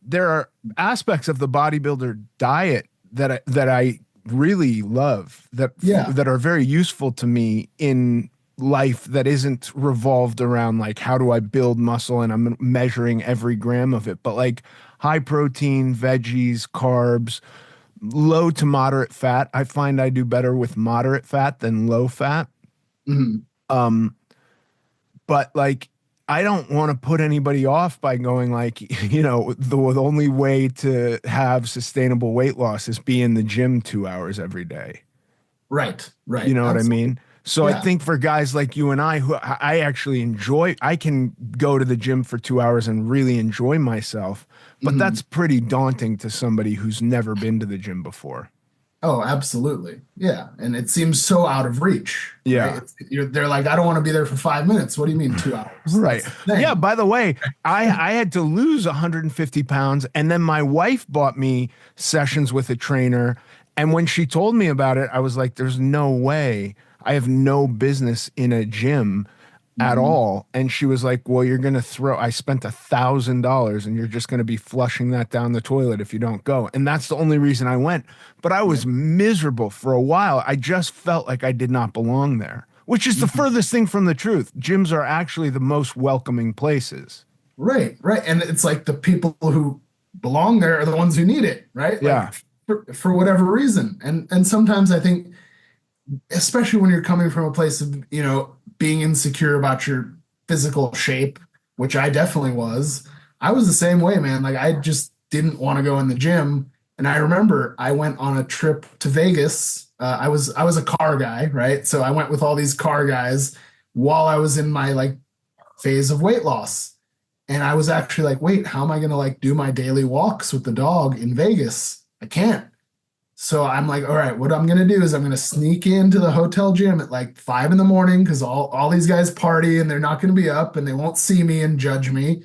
there are aspects of the bodybuilder diet that I really love that are very useful to me in life that isn't revolved around like how do I build muscle and I'm measuring every gram of it, but like high protein, veggies, carbs, low to moderate fat. I find I do better with moderate fat than low fat. Mm-hmm. But like I don't want to put anybody off by going like, the only way to have sustainable weight loss is be in the gym 2 hours every day. Right. You know what I Absolutely. mean? So I think for guys like you and I, who I actually enjoy, I can go to the gym for 2 hours and really enjoy myself, but that's pretty daunting to somebody who's never been to the gym before. Oh, absolutely. Yeah. And it seems so out of reach. Yeah. Right? They're like, I don't want to be there for 5 minutes. What do you mean 2 hours? Right. Yeah. By the way, I had to lose 150 pounds, and then my wife bought me sessions with a trainer. And when she told me about it, I was like, there's no way. I have no business in a gym. at Mhm. all. And she was like, well, you're going to I spent $1,000 and you're just going to be flushing that down the toilet if you don't go. And that's the only reason I went. But I Yeah. was miserable for a while. I just felt like I did not belong there, which is the Mhm. furthest thing from the truth. Gyms are actually the most welcoming places. Right, right. And it's like the people who belong there are the ones who need it, right? Yeah. Like for whatever reason. And sometimes I think, especially when you're coming from a place of, being insecure about your physical shape, which I definitely was, I was the same way, man. Like I just didn't want to go in the gym. And I remember I went on a trip to Vegas. I was a car guy, right? So I went with all these car guys while I was in my like phase of weight loss. And I was actually like, wait, how am I gonna like do my daily walks with the dog in Vegas? I can't. So I'm like, all right, what I'm gonna do is I'm gonna sneak into the hotel gym at like 5 in the morning because all these guys party and they're not gonna be up and they won't see me and judge me.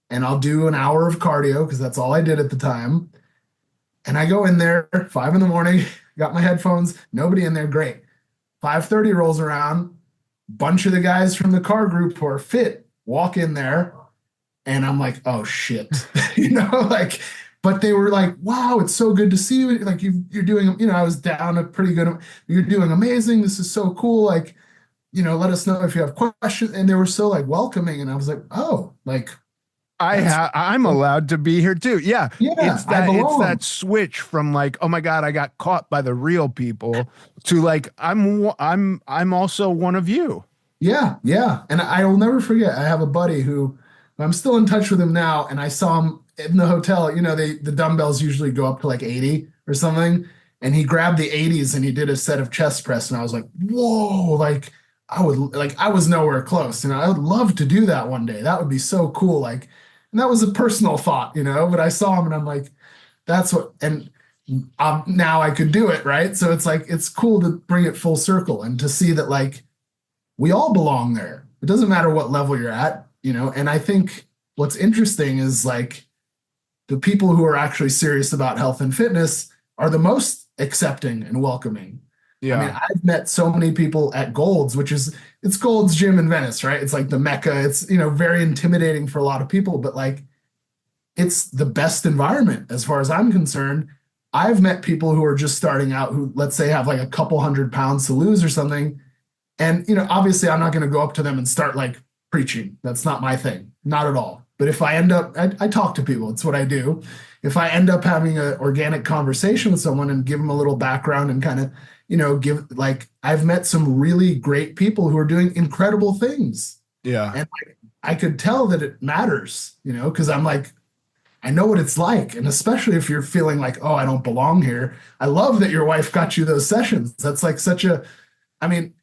And I'll do an hour of cardio because that's all I did at the time. And I go in there 5 in the morning, got my headphones, nobody in there, great. 5:30 rolls around, bunch of the guys from the car group who are fit walk in there, and I'm like, oh shit, like, but they were like, wow, it's so good to see you. Like you're doing, I was down a pretty good, you're doing amazing. This is so cool. Like, let us know if you have questions. And they were so like welcoming. And I was like, oh, like that's, I'm allowed to be here too. Yeah. yeah, I It's that belong. switch from like, oh my God, I got caught by the real people to like, I'm also one of you. Yeah, yeah. And I will never forget. I have a buddy who I'm still in touch with him now, and I saw him in the hotel. The dumbbells usually go up to like 80 or something. And he grabbed the 80s and he did a set of chest press. And I was like, whoa, I was nowhere close. I would love to do that one day. That would be so cool. Like, and that was a personal thought, but I saw him and I'm like, that's what, and now I could do it, right? So it's like, it's cool to bring it full circle and to see that like, we all belong there. It doesn't matter what level you're at, and I think what's interesting is like the people who are actually serious about health and fitness are the most accepting and welcoming. I mean, Yeah. I've met so many people at Gold's, it's Gold's Gym in Venice, right? It's like the Mecca. It's, very intimidating for a lot of people, but like it's the best environment as far as I'm concerned. I've met people who are just starting out who, let's say, have like a couple 100 pounds to lose or something, and, obviously I'm not going to go up to them and start like preaching. That's not my thing. Not at all. But if I end up, I talk to people. It's what I do. If I end up having an organic conversation with someone and give them a little background and kind of, give like, I've met some really great people who are doing incredible things. Yeah. And I could tell that it matters, because I'm like, I know what it's like. And especially if you're feeling like, oh, I don't belong here. I love that your wife got you those sessions. That's like I mean,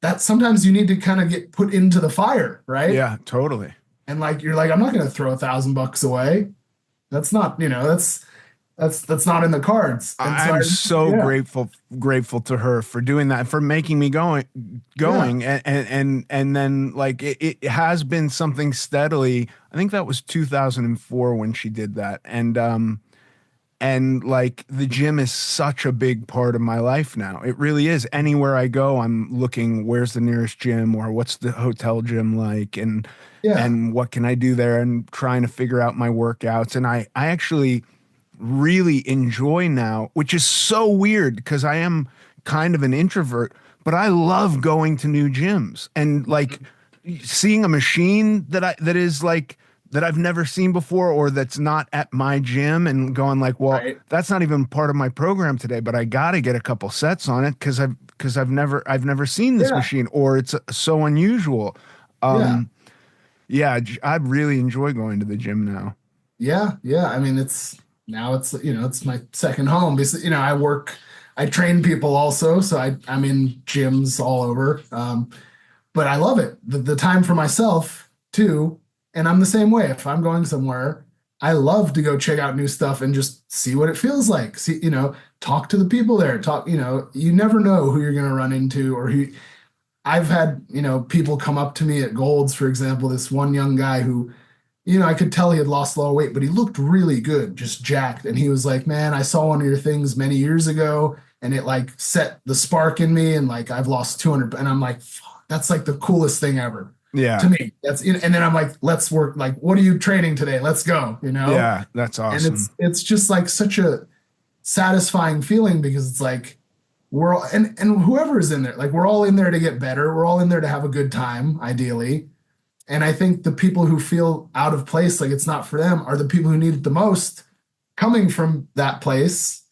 that sometimes you need to kind of get put into the fire, right? Yeah, totally. And like you're like, I'm not going to throw $1,000 away. That's not, that's not in the cards. And so I'm so yeah, grateful to her for doing that, for making me yeah, going, and then like it has been something steadily. I think that was 2004 when she did that, and like the gym is such a big part of my life now. It really is. Anywhere I go, I'm looking where's the nearest gym or what's the hotel gym like, yeah, and what can I do there, and trying to figure out my workouts. And I actually really enjoy now, which is so weird because I am kind of an introvert, but I love going to new gyms and like seeing a machine that is like that I've never seen before or that's not at my gym and going like, well, right. that's not even part of my program today, but I got to get a couple sets on it because I've never seen this Yeah, machine or it's so unusual. yeah, Um, yeah, I really enjoy going to the gym now. yeah, yeah. I mean, it's my second home because, I train people also. So I'm in gyms all over. But I love it. The time for myself too. And I'm the same way. If I'm going somewhere, I love to go check out new stuff and just see what it feels like. See, talk to the people there. You never know who you're going to run into or who. I've had, people come up to me at Gold's, for example, this one young guy who, I could tell he had lost a lot of weight, but he looked really good, just jacked. And he was like, man, I saw one of your things many years ago and it like set the spark in me and like I've lost 200. And I'm like, fuck. that's like the coolest thing ever Yeah. to me. And then I'm like, let's work. Like, what are you training today? Let's go, Yeah. That's And awesome. it's just like such a satisfying feeling because it's like we're all, and whoever is in there, like we're all in there to get better. We're all in there to have a good time, ideally. And I think the people who feel out of place, like it's not for them, are the people who need it the most, coming from that place,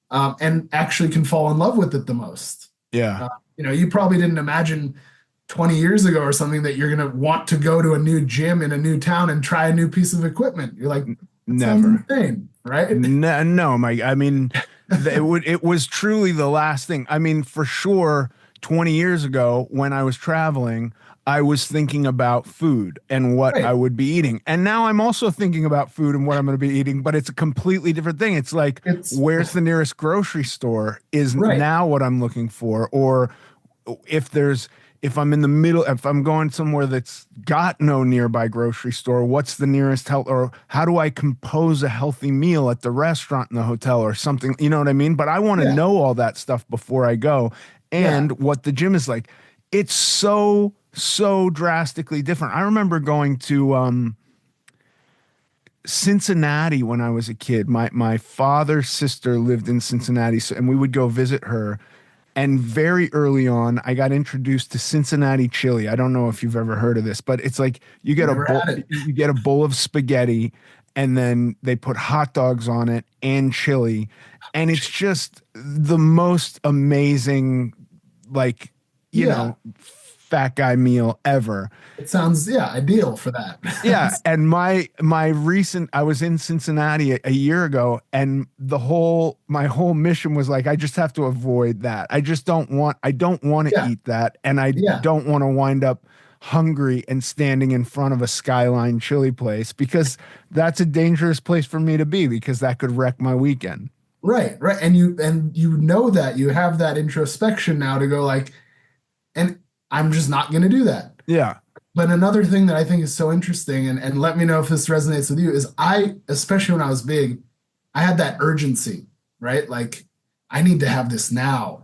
and actually can fall in love with it the most. Yeah. You probably didn't imagine 20 years ago or something that you're going to want to go to a new gym in a new town and try a new piece of equipment. You're like, that sounds Never. insane, right? No, Mike. I mean, it was truly the last thing. I mean, for sure, 20 years ago when I was traveling, I was thinking about food and what I Right. would be eating. And now I'm also thinking about food and what I'm going to be eating, but it's a completely different thing. It's like, It's where's the nearest grocery store is right. now what I'm looking for. Or if I'm in the middle, if I'm going somewhere that's got no nearby grocery store, what's the nearest health, or how do I compose a healthy meal at the restaurant in the hotel or something? You know what I mean? But I want to Yeah. know all that stuff before I go, Yeah. and what the gym is like. It's so drastically different. I remember going to Cincinnati when I was a kid. My father's sister lived in Cincinnati, and we would go visit her. And very early on, I got introduced to Cincinnati chili. I don't know if you've ever heard of this, but it's like Never had it. you get a bowl of spaghetti, and then they put hot dogs on it and chili, and it's just the most amazing, like, Yeah. fat guy meal ever. It sounds, ideal for that. Yeah, and my recent I was in Cincinnati a year ago, and my whole mission was like, I just have to avoid that. I don't want to Yeah. eat that, and I Yeah. don't want to wind up hungry and standing in front of a Skyline chili place, because that's a dangerous place for me to be, because that could wreck my weekend. Right. Right. And you know that you have that introspection now to go like, and I'm just not going to do that. Yeah. But another thing that I think is so interesting, and let me know if this resonates with you, is especially when I was big, I had that urgency, right? Like, I need to have this now.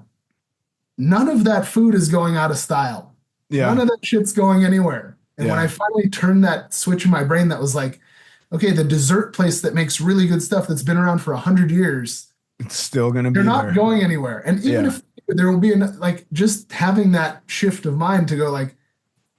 None of that food is going out of style. None Yeah. of that shit's going anywhere. And when Yeah. I finally turned that switch in my brain that was like, okay, the dessert place that makes really good stuff that's been around for 100 years, It's still gonna they're be not there. going anywhere. And even Yeah. if there will be like just having that shift of mind to go like,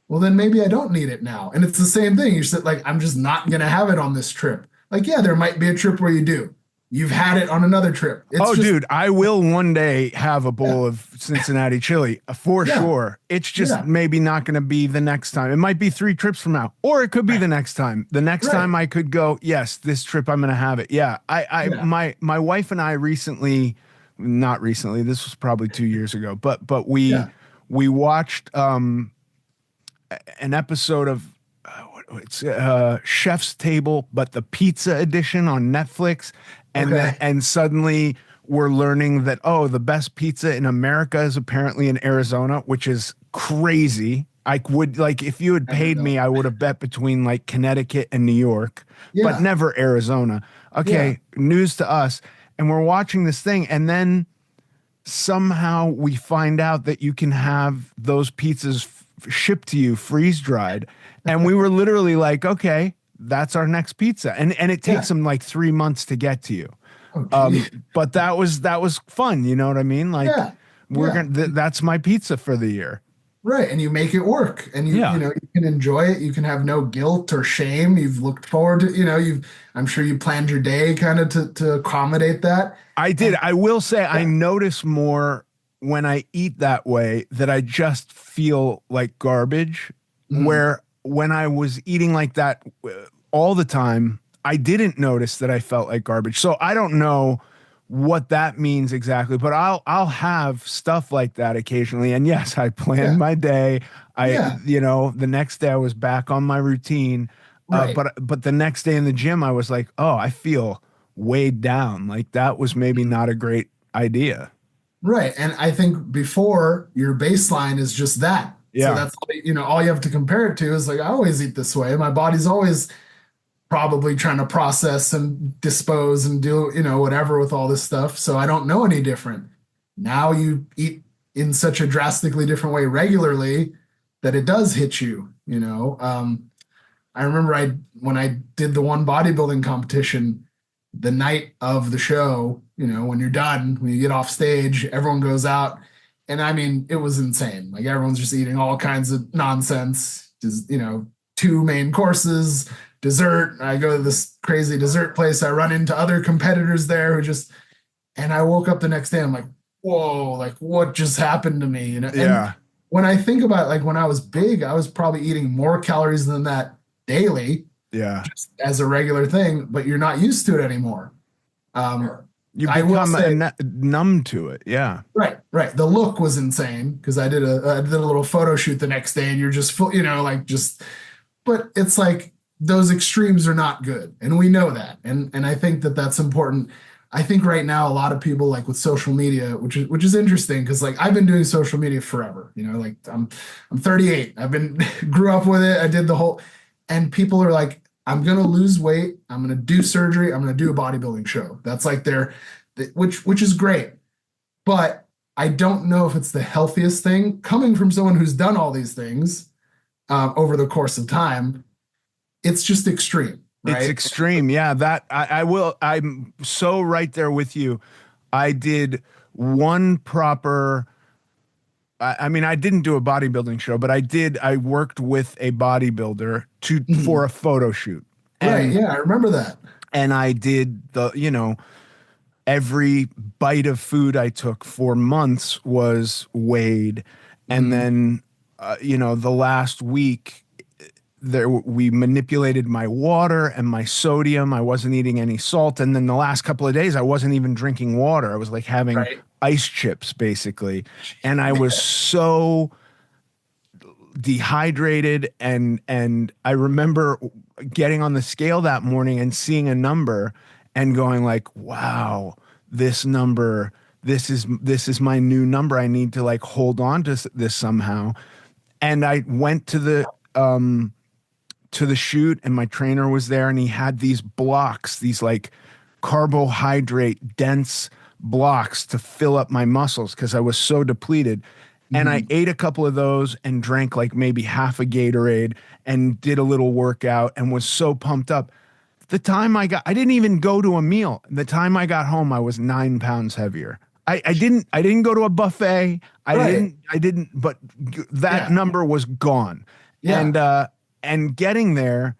well, then maybe I don't need it now. And it's the same thing. You said like, I'm just not going to have it on this trip. Like, yeah, there might be a trip where you do. You've had it on another trip. It's Oh, just, dude, I will one day have a yeah, bowl of Cincinnati chili, for yeah, sure. It's just yeah, maybe not going to be the next time. It might be 3 trips from now, or it could be right, the next time. The next right, time I could go, yes, this trip I'm going to have it. Yeah, yeah, my wife and I recently, not recently, this was probably 2 years ago, but yeah. we watched an episode of it's Chef's Table, but the pizza edition on Netflix, Okay. and suddenly we're learning that, oh, the best pizza in America is apparently in Arizona, which is crazy. I would, like, if you had Never paid me, know. I would have bet between like Connecticut and New York, but Yeah, never Arizona. yeah, Okay, news to us, and we're watching this thing, and then somehow we find out that you can have those pizzas shipped to you freeze dried, and we were literally like, okay, that's our next pizza, and it takes yeah. them like 3 months to get to you. Oh, gee. But that was fun, you know what I mean? Like, Yeah, we're yeah. gonna that's my pizza for the year. Right. And you make it work and Yeah, you can enjoy it. You can have no guilt or shame. You've looked forward to, I'm sure you planned your day kind of to accommodate that. I did. And I will say I yeah. notice more when I eat that way, that I just feel like garbage. Mhm. Where when I was eating like that all the time, I didn't notice that I felt like garbage. So I don't know what that means exactly, but I'll have stuff like that occasionally. And yes, I planned Yeah. my day. Yeah. The next day I was back on my routine. Right. But the next day in the gym, I was like, oh, I feel weighed down. Like, that was maybe not a great idea. Right. And I think before your baseline is just that. So Yeah. that's, all you have to compare it to is like, I always eat this way. My body's always probably trying to process and dispose and do, whatever with all this stuff. So I don't know any different. Now you eat in such a drastically different way regularly. that it does hit you, I remember when I did the one bodybuilding competition, the night of the show, when you're done, when you get off stage, everyone goes out. And I mean, it was insane. Like everyone's just eating all kinds of nonsense, just, two main courses, dessert. I go to this crazy dessert place. I run into other competitors there and I woke up the next day. I'm like, whoa, like what just happened to me? And Yeah. when I think about it, like when I was big, I was probably eating more calories than that daily, Yeah. just as a regular thing, but you're not used to it anymore. You I will become say, numb to it. Yeah. right, right. The look was insane because I did a little photo shoot the next day, and you're just full, like just. But it's like those extremes are not good, and we know that, and I think that that's important. I think right now a lot of people like with social media, which is interesting because like I've been doing social media forever. Like I'm 38. I've been grew up with it. I did the whole, and people are like, I'm gonna lose weight. I'm gonna do surgery. I'm gonna do a bodybuilding show. That's like which is great, but I don't know if it's the healthiest thing coming from someone who's done all these things over the course of time. It's just extreme, It's right? extreme. Yeah. That I will. I'm so right there with you. I did one proper. I mean, I didn't do a bodybuilding show, but I worked with a bodybuilder for Mhm. a photo shoot. Right. And Yeah, I remember that. I did every bite of food I took for months was weighed. And Mhm. then, the last week there we manipulated my water and my sodium. I wasn't eating any salt. And then the last couple of days, I wasn't even drinking water. I was like having Right. ice chips basically. And I was so dehydrated and I remember getting on the scale that morning and seeing a number and going like, wow, this number, this is my new number. I need to like hold on to this somehow. And I went to the shoot and my trainer was there and he had these blocks, these like carbohydrate dense blocks to fill up my muscles because I was so depleted. And I Mhm. ate a couple of those and drank like maybe half a Gatorade and did a little workout and was so pumped up. I didn't even go to a meal. The time I got home, I was 9 pounds heavier. I didn't go to a buffet. Right. But that Yeah. number was gone. Yeah. And getting there,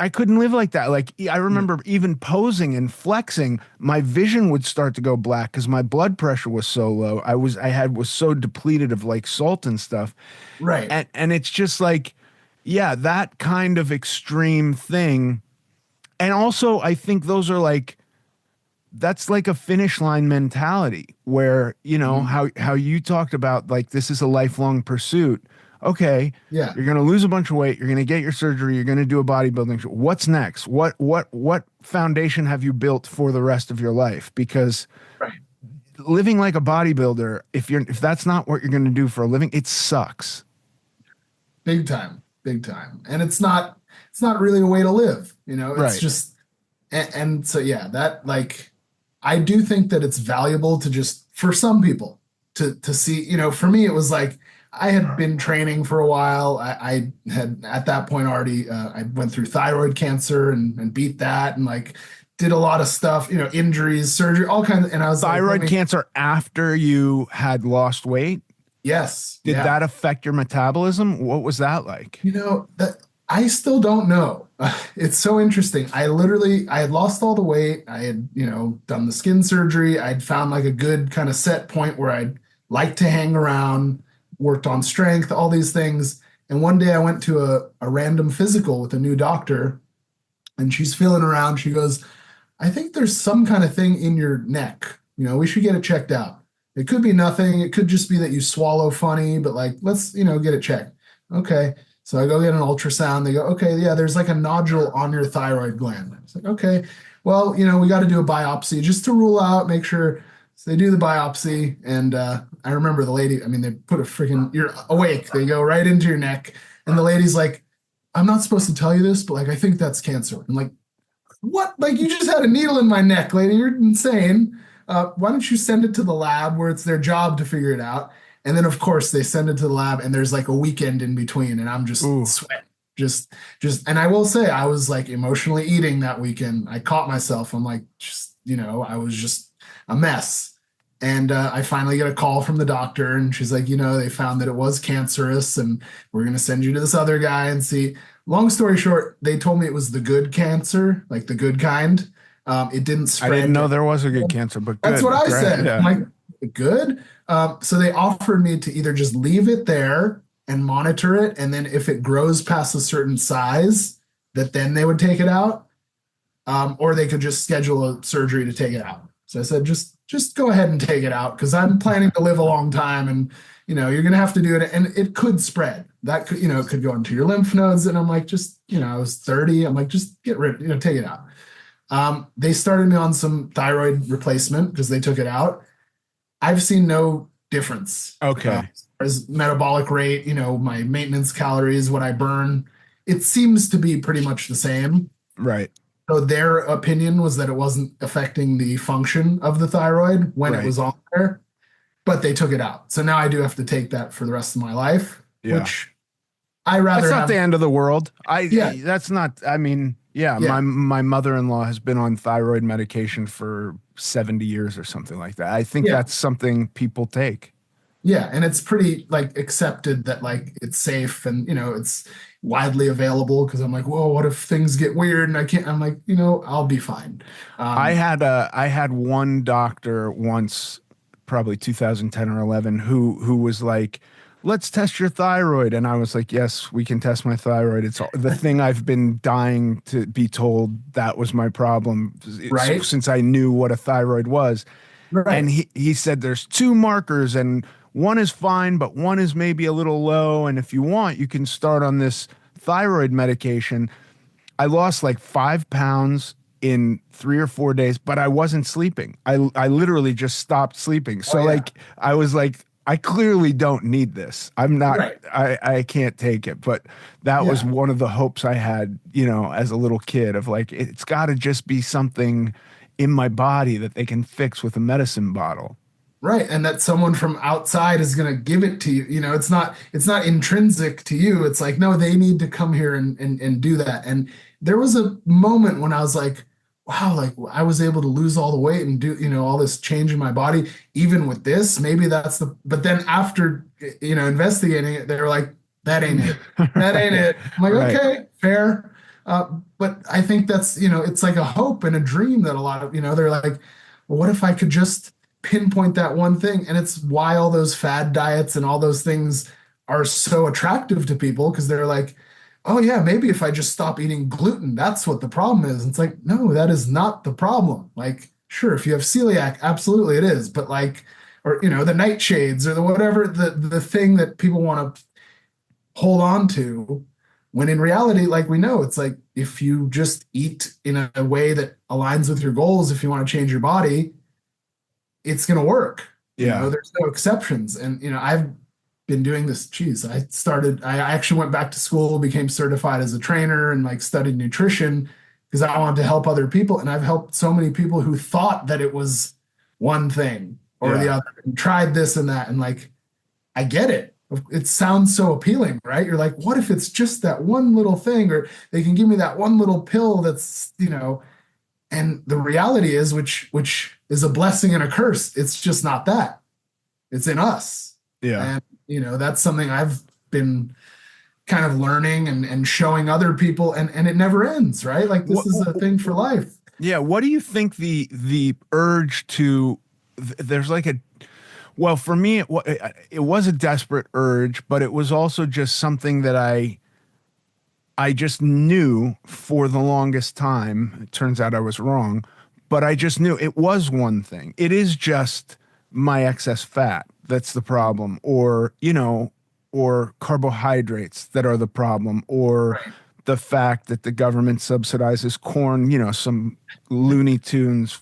I couldn't live like that. Like I Yeah. remember even posing and flexing, my vision would start to go black because my blood pressure was so low. Was so depleted of like salt and stuff. Right. And it's just like, yeah, that kind of extreme thing. And also I think those are like that's like a finish line mentality where, Mhm. how you talked about like this is a lifelong pursuit. Okay, Yeah. you're going to lose a bunch of weight, you're going to get your surgery, you're going to do a bodybuilding show. What's next? What foundation have you built for the rest of your life? Because Right. living like a bodybuilder, if that's not what you're going to do for a living, it sucks. Big time. Big time. And it's not really a way to live. It's Right. just and so yeah, that like I do think that it's valuable to just for some people to see, for me it was like I had been training for a while. I had at that point already I went through thyroid cancer and beat that and like did a lot of stuff, injuries, surgery, all kinds of, and I was like, let Thyroid me cancer after you had lost weight, yes, did yeah. that affect your metabolism? What was that like? That I still don't know. It's so interesting. I had lost all the weight. I had, done the skin surgery. I'd found like a good kind of set point where I'd like to hang around, worked on strength, all these things. And one day I went to a random physical with a new doctor and she's feeling around. She goes, I think there's some kind of thing in your neck. We should get it checked out. It could be nothing. It could just be that you swallow funny, but like, let's, get it checked. Okay. So I go get an ultrasound. They go, okay, yeah, there's like a nodule on your thyroid gland. It's like, okay, well, we got to do a biopsy just to rule out, make sure. So they do the biopsy. And I remember the lady, I mean, they put a freaking, you're awake. They go right into your neck. And the lady's like, I'm not supposed to tell you this, but like, I think that's cancer. I'm like, what? Like you just had a needle in my neck, lady. You're insane. Why don't you send it to the lab where it's their job to figure it out? And then of course they send it to the lab and there's like a weekend in between and I'm just Ooh. sweating. And I will say I was like emotionally eating that weekend. I caught myself. I'm like, I was just a mess. And I finally get a call from the doctor and she's like, they found that it was cancerous and we're going to send you to this other guy and see. Long story short, they told me it was the good cancer, like the good kind. It didn't I spread. didn't know there was a good cancer, but good. That's what I Great. said. Yeah. I'm like, good. So they offered me to either just leave it there and monitor it. And then if it grows past a certain size, that then they would take it out. Or they could just schedule a surgery to take it out. So I said, just go ahead and take it out because I'm planning to live a long time and you're gonna have to do it and it could spread. That could, it could go into your lymph nodes. And I'm like, I was 30. I'm like, just get rid, take it out. They started me on some thyroid replacement because they took it out. I've seen no difference. Okay. As metabolic rate, my maintenance calories, what I burn, it seems to be pretty much the same. Right. So their opinion was that it wasn't affecting the function of the thyroid when it was on there, but they took it out. So now I do have to take that for the rest of my life, which I rather. That's not the end of the world. That's not. I mean, my mother-in-law has been on thyroid medication for 70 years or something like that. I think that's something people take. Yeah, and it's pretty like accepted that like it's safe and it's widely available because I'm like, whoa, what if things get weird and I can't? I'm like, I'll be fine. I had one doctor once, probably 2010 or 11, who was like, let's test your thyroid. And I was like, yes, we can test my thyroid. It's the thing I've been dying to be told that was my problem since I knew what a thyroid was. Right. And he said there's two markers and one is fine, but one is maybe a little low. And if you want, you can start on this thyroid medication. I lost like 5 pounds in 3 or 4 days, but I wasn't sleeping. I literally just stopped sleeping. So I was like, I clearly don't need this. I'm not, I can't take it. But that was one of the hopes I had, as a little kid of like, it's got to just be something in my body that they can fix with a medicine bottle. Right. And that someone from outside is going to give it to you. It's not intrinsic to you. It's like, no, they need to come here and do that. And there was a moment when I was like, wow, like I was able to lose all the weight and do, all this change in my body, even with this, maybe but then after, investigating it, they were like, that ain't it. That ain't it. I'm like, okay, fair. But I think that's, it's like a hope and a dream that a lot of, they're like, well, what if I could just pinpoint that one thing? And it's why all those fad diets and all those things are so attractive to people because they're like, oh yeah, maybe if I just stop eating gluten, that's what the problem is. And it's like, no, that is not the problem. Like, sure, if you have celiac, absolutely it is. But like, or the nightshades or the whatever, the thing that people want to hold on to, when in reality, like we know, it's like if you just eat in a way that aligns with your goals, if you want to change your body, it's going to work. There's no exceptions. And, I've been doing this. I actually went back to school, became certified as a trainer and like studied nutrition because I wanted to help other people. And I've helped so many people who thought that it was one thing or the other and tried this and that. And like, I get it. It sounds so appealing, right? You're like, what if it's just that one little thing, or they can give me that one little pill that's, and the reality is, which is a blessing and a curse. It's just not that. It's in us. Yeah. And, that's something I've been kind of learning and showing other people, and it never ends, right? Like this is a thing for life. Yeah. What do you think the urge to, there's like well, for me, it was a desperate urge, but it was also just something that I just knew for the longest time. It turns out I was wrong, but I just knew it was one thing. It is just my excess fat that's the problem, or carbohydrates that are the problem, or the fact that the government subsidizes corn, some Looney Tunes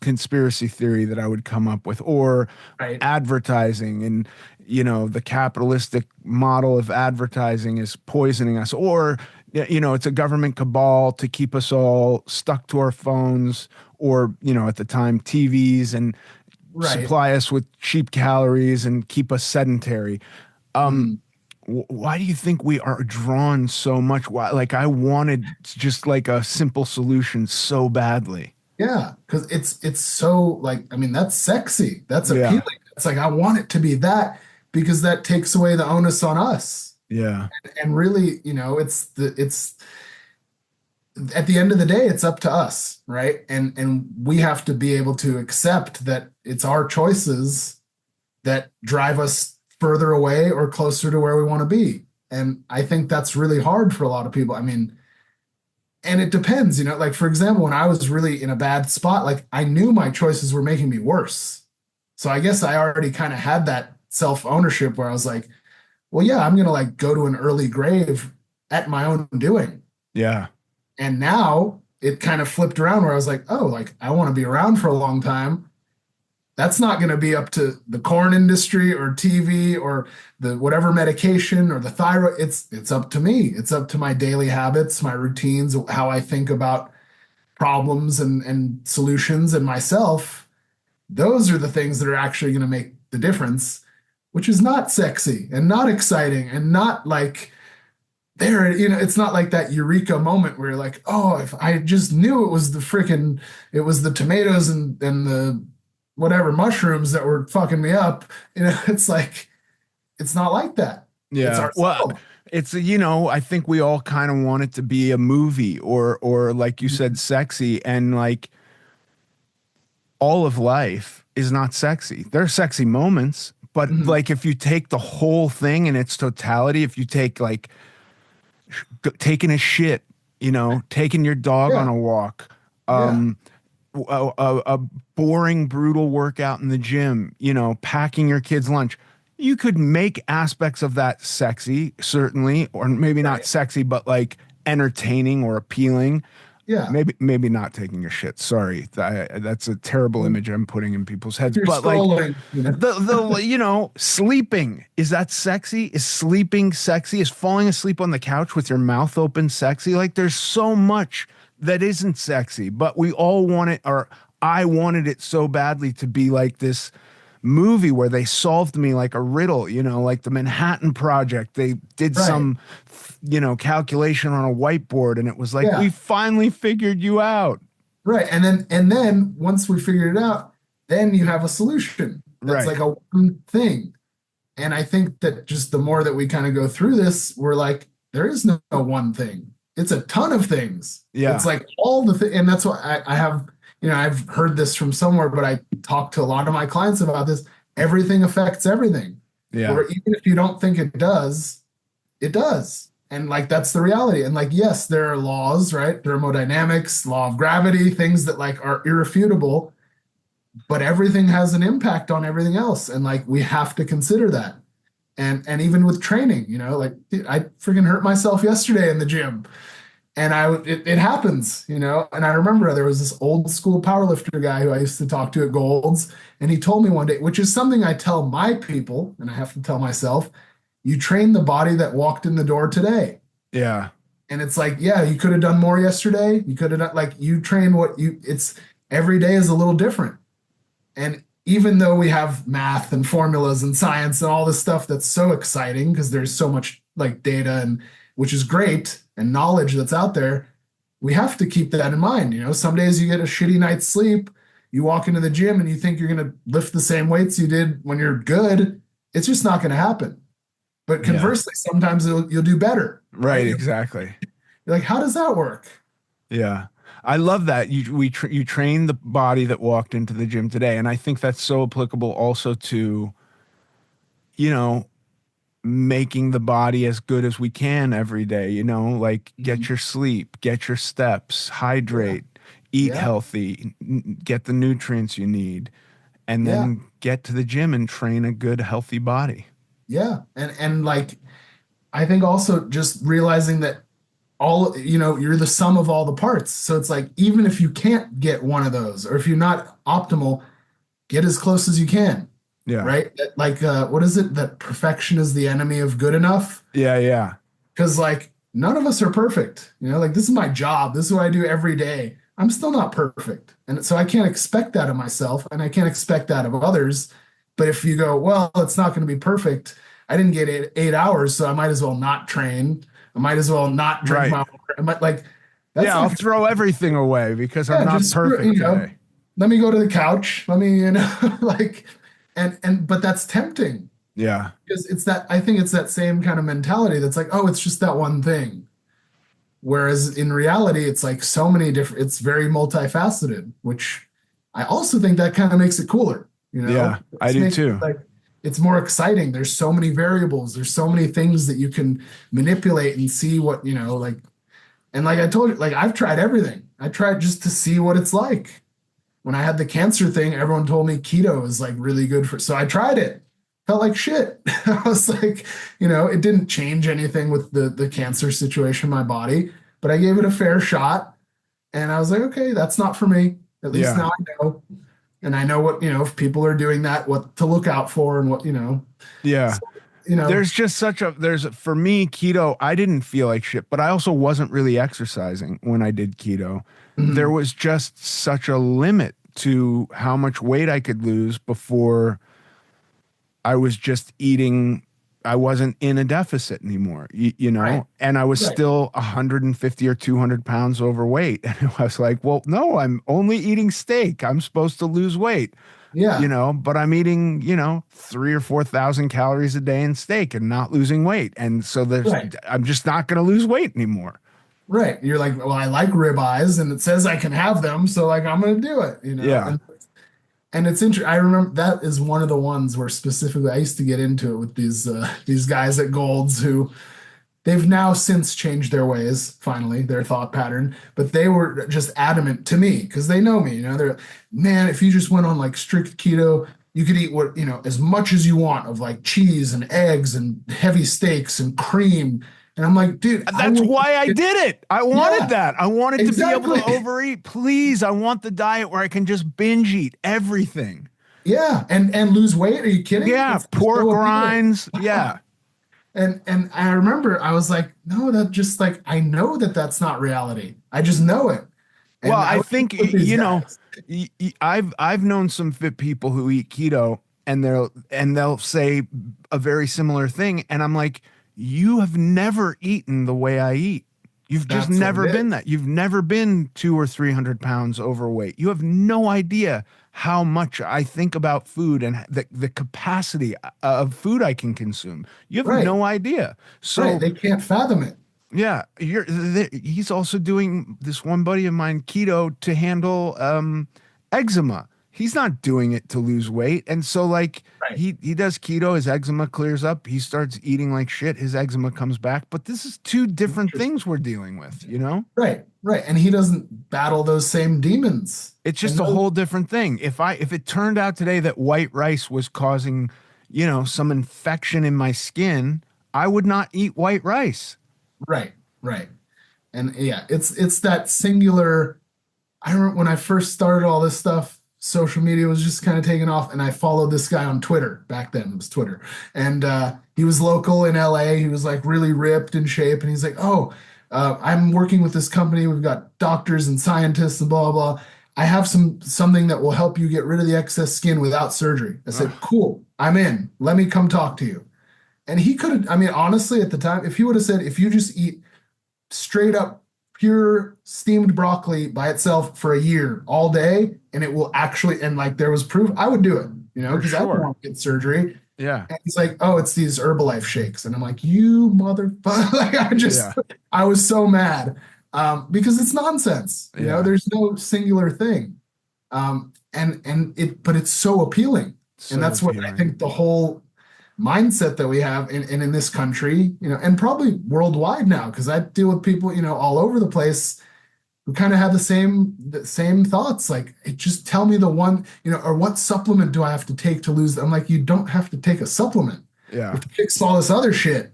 conspiracy theory that I would come up with, or advertising and the capitalistic model of advertising is poisoning us, or it's a government cabal to keep us all stuck to our phones, or at the time TVs, and Right. supply us with cheap calories and keep us sedentary. Um, Mhm. why do you think we are drawn so much? Why, like I wanted just like a simple solution so badly. Yeah, because it's so like, I mean, that's sexy. That's Yeah. appealing. It's like I want it to be that because that takes away the onus on us. Yeah. And really, it's at the end of the day, it's up to us, right? And we have to be able to accept that it's our choices that drive us further away or closer to where we want to be. And I think that's really hard for a lot of people. I mean, and it depends, like for example, when I was really in a bad spot, like I knew my choices were making me worse. So I guess I already kind of had that self-ownership where I was like, well, yeah, I'm gonna like go to an early grave at my own doing. Yeah. And now it kind of flipped around where I was like, oh, like I want to be around for a long time. That's not going to be up to the corn industry or TV or the whatever medication or the thyroid. It's up to me. It's up to my daily habits, my routines, how I think about problems and solutions and myself. Those are the things that are actually going to make the difference, which is not sexy and not exciting and not like there, it's not like that eureka moment where you're like, oh, if I just knew it was the tomatoes and the whatever mushrooms that were fucking me up. It's like, it's not like that. It's Yeah. Well, ourselves. I think we all kind of want it to be a movie or like you said, sexy. And like all of life is not sexy. There are sexy moments, but Mhm. like if you take the whole thing in its totality, if you take like taking a shit, taking your dog on Yeah. a walk, Yeah. um, a boring, brutal workout in the gym, packing your kid's lunch. You could make aspects of that sexy, certainly, or maybe not Right. sexy, but like entertaining or appealing. Yeah. Maybe not taking a shit. Sorry, that's a terrible Well, image I'm putting in people's if heads. you're But like scrolling, sleeping, is that sexy? Is sleeping sexy? Is falling asleep on the couch with your mouth open sexy? Like there's so much that isn't sexy, but we all want it, or I wanted it so badly to be like this movie where they solved me like a riddle, like the Manhattan Project. They did right. some, calculation on a whiteboard, and it was like, we Yeah. finally figured you out. Right. And then once we figured it out, then you have a solution that's Right. like a one thing. And I think that just the more that we kind of go through this, we're like, there is no one thing. It's a ton of things. It's Yeah. like all the things. And that's what I have, I've heard this from somewhere, but I talk to a lot of my clients about this. Everything affects everything. Yeah. Or even if you don't think it does, it does. And like that's the reality. And like, yes, there are laws, right? Thermodynamics, law of gravity, things that like are irrefutable, but everything has an impact on everything else. And like we have to consider that. And even with training, like I freaking hurt myself yesterday in the gym. And it happens, And I remember there was this old school powerlifter guy who I used to talk to at Gold's, and he told me one day, which is something I tell my people, and I have to tell myself, you train the body that walked in the door today. Yeah. And it's like, yeah, you could have done more yesterday. You could have done like you train it's every day is a little different. And even though we have math and formulas and science and all this stuff that's so exciting because there's so much like data and which is great and knowledge that's out there, we have to keep that in mind. Some days you get a shitty night's sleep, you walk into the gym and you think you're going to lift the same weights you did when you're good. It's just not going to happen. But Yeah. conversely, sometimes you'll do better, Right. right? Exactly. You're like, how does that work? Yeah. I love that you train the body that walked into the gym today, and I think that's so applicable also to, you know, making the body as good as we can every day, like Mhm. get your sleep, get your steps, Yeah, hydrate, eat yeah, healthy, get the nutrients you need, and yeah, then get to the gym and train a good, healthy body. yeah. And like I think also just realizing that you're the sum of all the parts. So it's like even if you can't get one of those, or if you're not optimal, get as close as you can, Yeah. right? Like what is it that perfection is the enemy of good enough? Yeah. Yeah. Because like none of us are perfect. Like this is my job. This is what I do every day. I'm still not perfect. And so I can't expect that of myself and I can't expect that of others. But if you go, well, it's not going to be perfect. I didn't get 8 hours, so I might as well not train. I might as well not drink Right. my water. I might, like, that's Yeah, I'll not, throw everything away because I'm yeah, not just screw it, perfect today. let me go to the couch. Let me, like, but that's tempting Yeah. because I think it's that same kind of mentality that's like, oh, it's just that one thing. Whereas in reality, it's like so many different, it's very multifaceted, which I also think that kind of makes it cooler, Yeah, I It do makes it too. like it's more exciting. There's so many variables, there's so many things that you can manipulate and see what, like, and like I told you, like I've tried everything. I tried just to see what it's like. When I had the cancer thing, everyone told me keto is like really good so I tried it. Felt like shit. I was like, it didn't change anything with the cancer situation in my body, but I gave it a fair shot and I was like, okay, that's not for me. At least Yeah. now I know. And I know what, if people are doing that, what to look out for and what, Yeah. so, you know, There's just for me, keto, I didn't feel like shit, but I also wasn't really exercising when I did keto. There mhm, was just such a limit to how much weight I could lose before I was just eating. I wasn't in a deficit anymore, right, and I was right. still 150 or 200 pounds overweight. And I was like, well, no, I'm only eating steak. I'm supposed to lose weight, Yeah, but I'm eating, 3 or 4,000 calories a day in steak and not losing weight. And so right. I'm just not going to lose weight anymore. Right. You're like, well, I like ribeyes and it says I can have them, so like I'm gonna do it, Yeah. And it's interesting. I remember that is one of the ones where specifically I used to get into it with these guys at Golds who they've now since changed their ways, finally, their thought pattern, but they were just adamant to me because they know me, they're man, if you just went on like strict keto, you could eat what, as much as you want of like cheese and eggs and heavy steaks and cream. And I'm like, dude, I That's would, why I did it. I wanted yeah, that. I wanted to be able exactly. to overeat. Please, I want the diet where I can just binge eat everything. Yeah, and lose weight. Are you kidding? Yeah, It's so pork appealing. rinds. Yeah. And I remember I was like, no, that just like I know that that's not reality. I just know it. Well, And I I would eat think with these guys. I've known some fit people who eat keto and they'll say a very similar thing, and I'm like, you have never eaten the way I eat. You've just That's what it never been is. that. You've never been 2 or 300 pounds overweight. You have no idea how much I think about food and the capacity of food I can consume. You have Right, no idea. right. So They can't fathom it. yeah, he's also doing this one buddy of mine keto to handle eczema. He's not doing it to lose weight. And so like Right. he does keto, his eczema clears up, he starts eating like shit, his eczema comes back. But this is two different Interesting. things we're dealing with? Right, right. And he doesn't battle those same demons. It's just And a those, whole different thing. If it turned out today that white rice was causing, some infection in my skin, I would not eat white rice. right, right. And yeah, it's that singular. I remember when I first started all this stuff, social media was just kind of taking off, and I followed this guy on Twitter back then. It was Twitter, and he was local in LA. He was like really ripped in shape, and he's like, "Oh, I'm working with this company. We've got doctors and scientists and blah blah. I have something that will help you get rid of the excess skin without surgery." I said, Ugh, "Cool, I'm in. Let me come talk to you." And he could have, I mean, honestly, at the time, if he would have said, if you just eat straight up pure steamed broccoli by itself for a year all day and it will actually and like there was proof I would do it for because I don't sure. want to get surgery Yeah. and he's like oh it's these Herbalife shakes and I'm like you motherfucker like Yeah. I was so mad because it's nonsense Yeah. there's no singular thing and it but it's so appealing and So that's what I appealing. think the whole mindset that we have in this country, and probably worldwide now, because I deal with people, all over the place who kind of have the same thoughts. Like, just tell me the one, or what supplement do I have to take to lose? I'm like, you don't have to take a supplement. Yeah. If you fix all this other shit,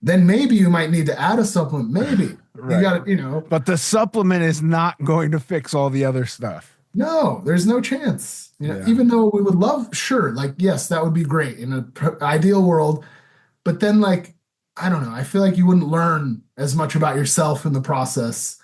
then maybe you might need to add a supplement. Maybe you Right. got to, But the supplement is not going to fix all the other stuff. no, there's no chance. Yeah. Even though we would love, sure, like, yes, that would be great in an ideal world. But then, like, I don't know, I feel like you wouldn't learn as much about yourself in the process.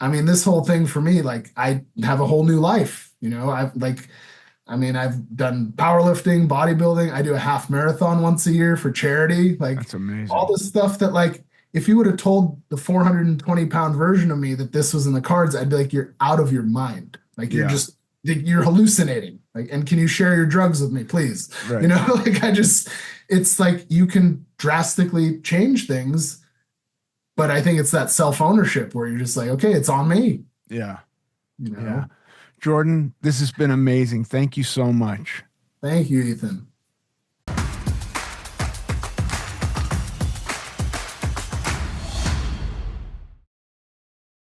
I mean, this whole thing for me, like I have a whole new life, you know, I've done powerlifting, bodybuilding. I do a half marathon once a year for charity. Like That's amazing. all this stuff that like, if you would have told the 420-pound version of me that this was in the cards, I'd be like, you're out of your mind. Like you're hallucinating. Like, and can you share your drugs with me, please? Right. You know, like it's like you can drastically change things, but I think it's that self-ownership where you're just like, okay, it's on me. Yeah. You know? Yeah. Jordan, this has been amazing. Thank you so much. Thank you, Ethan.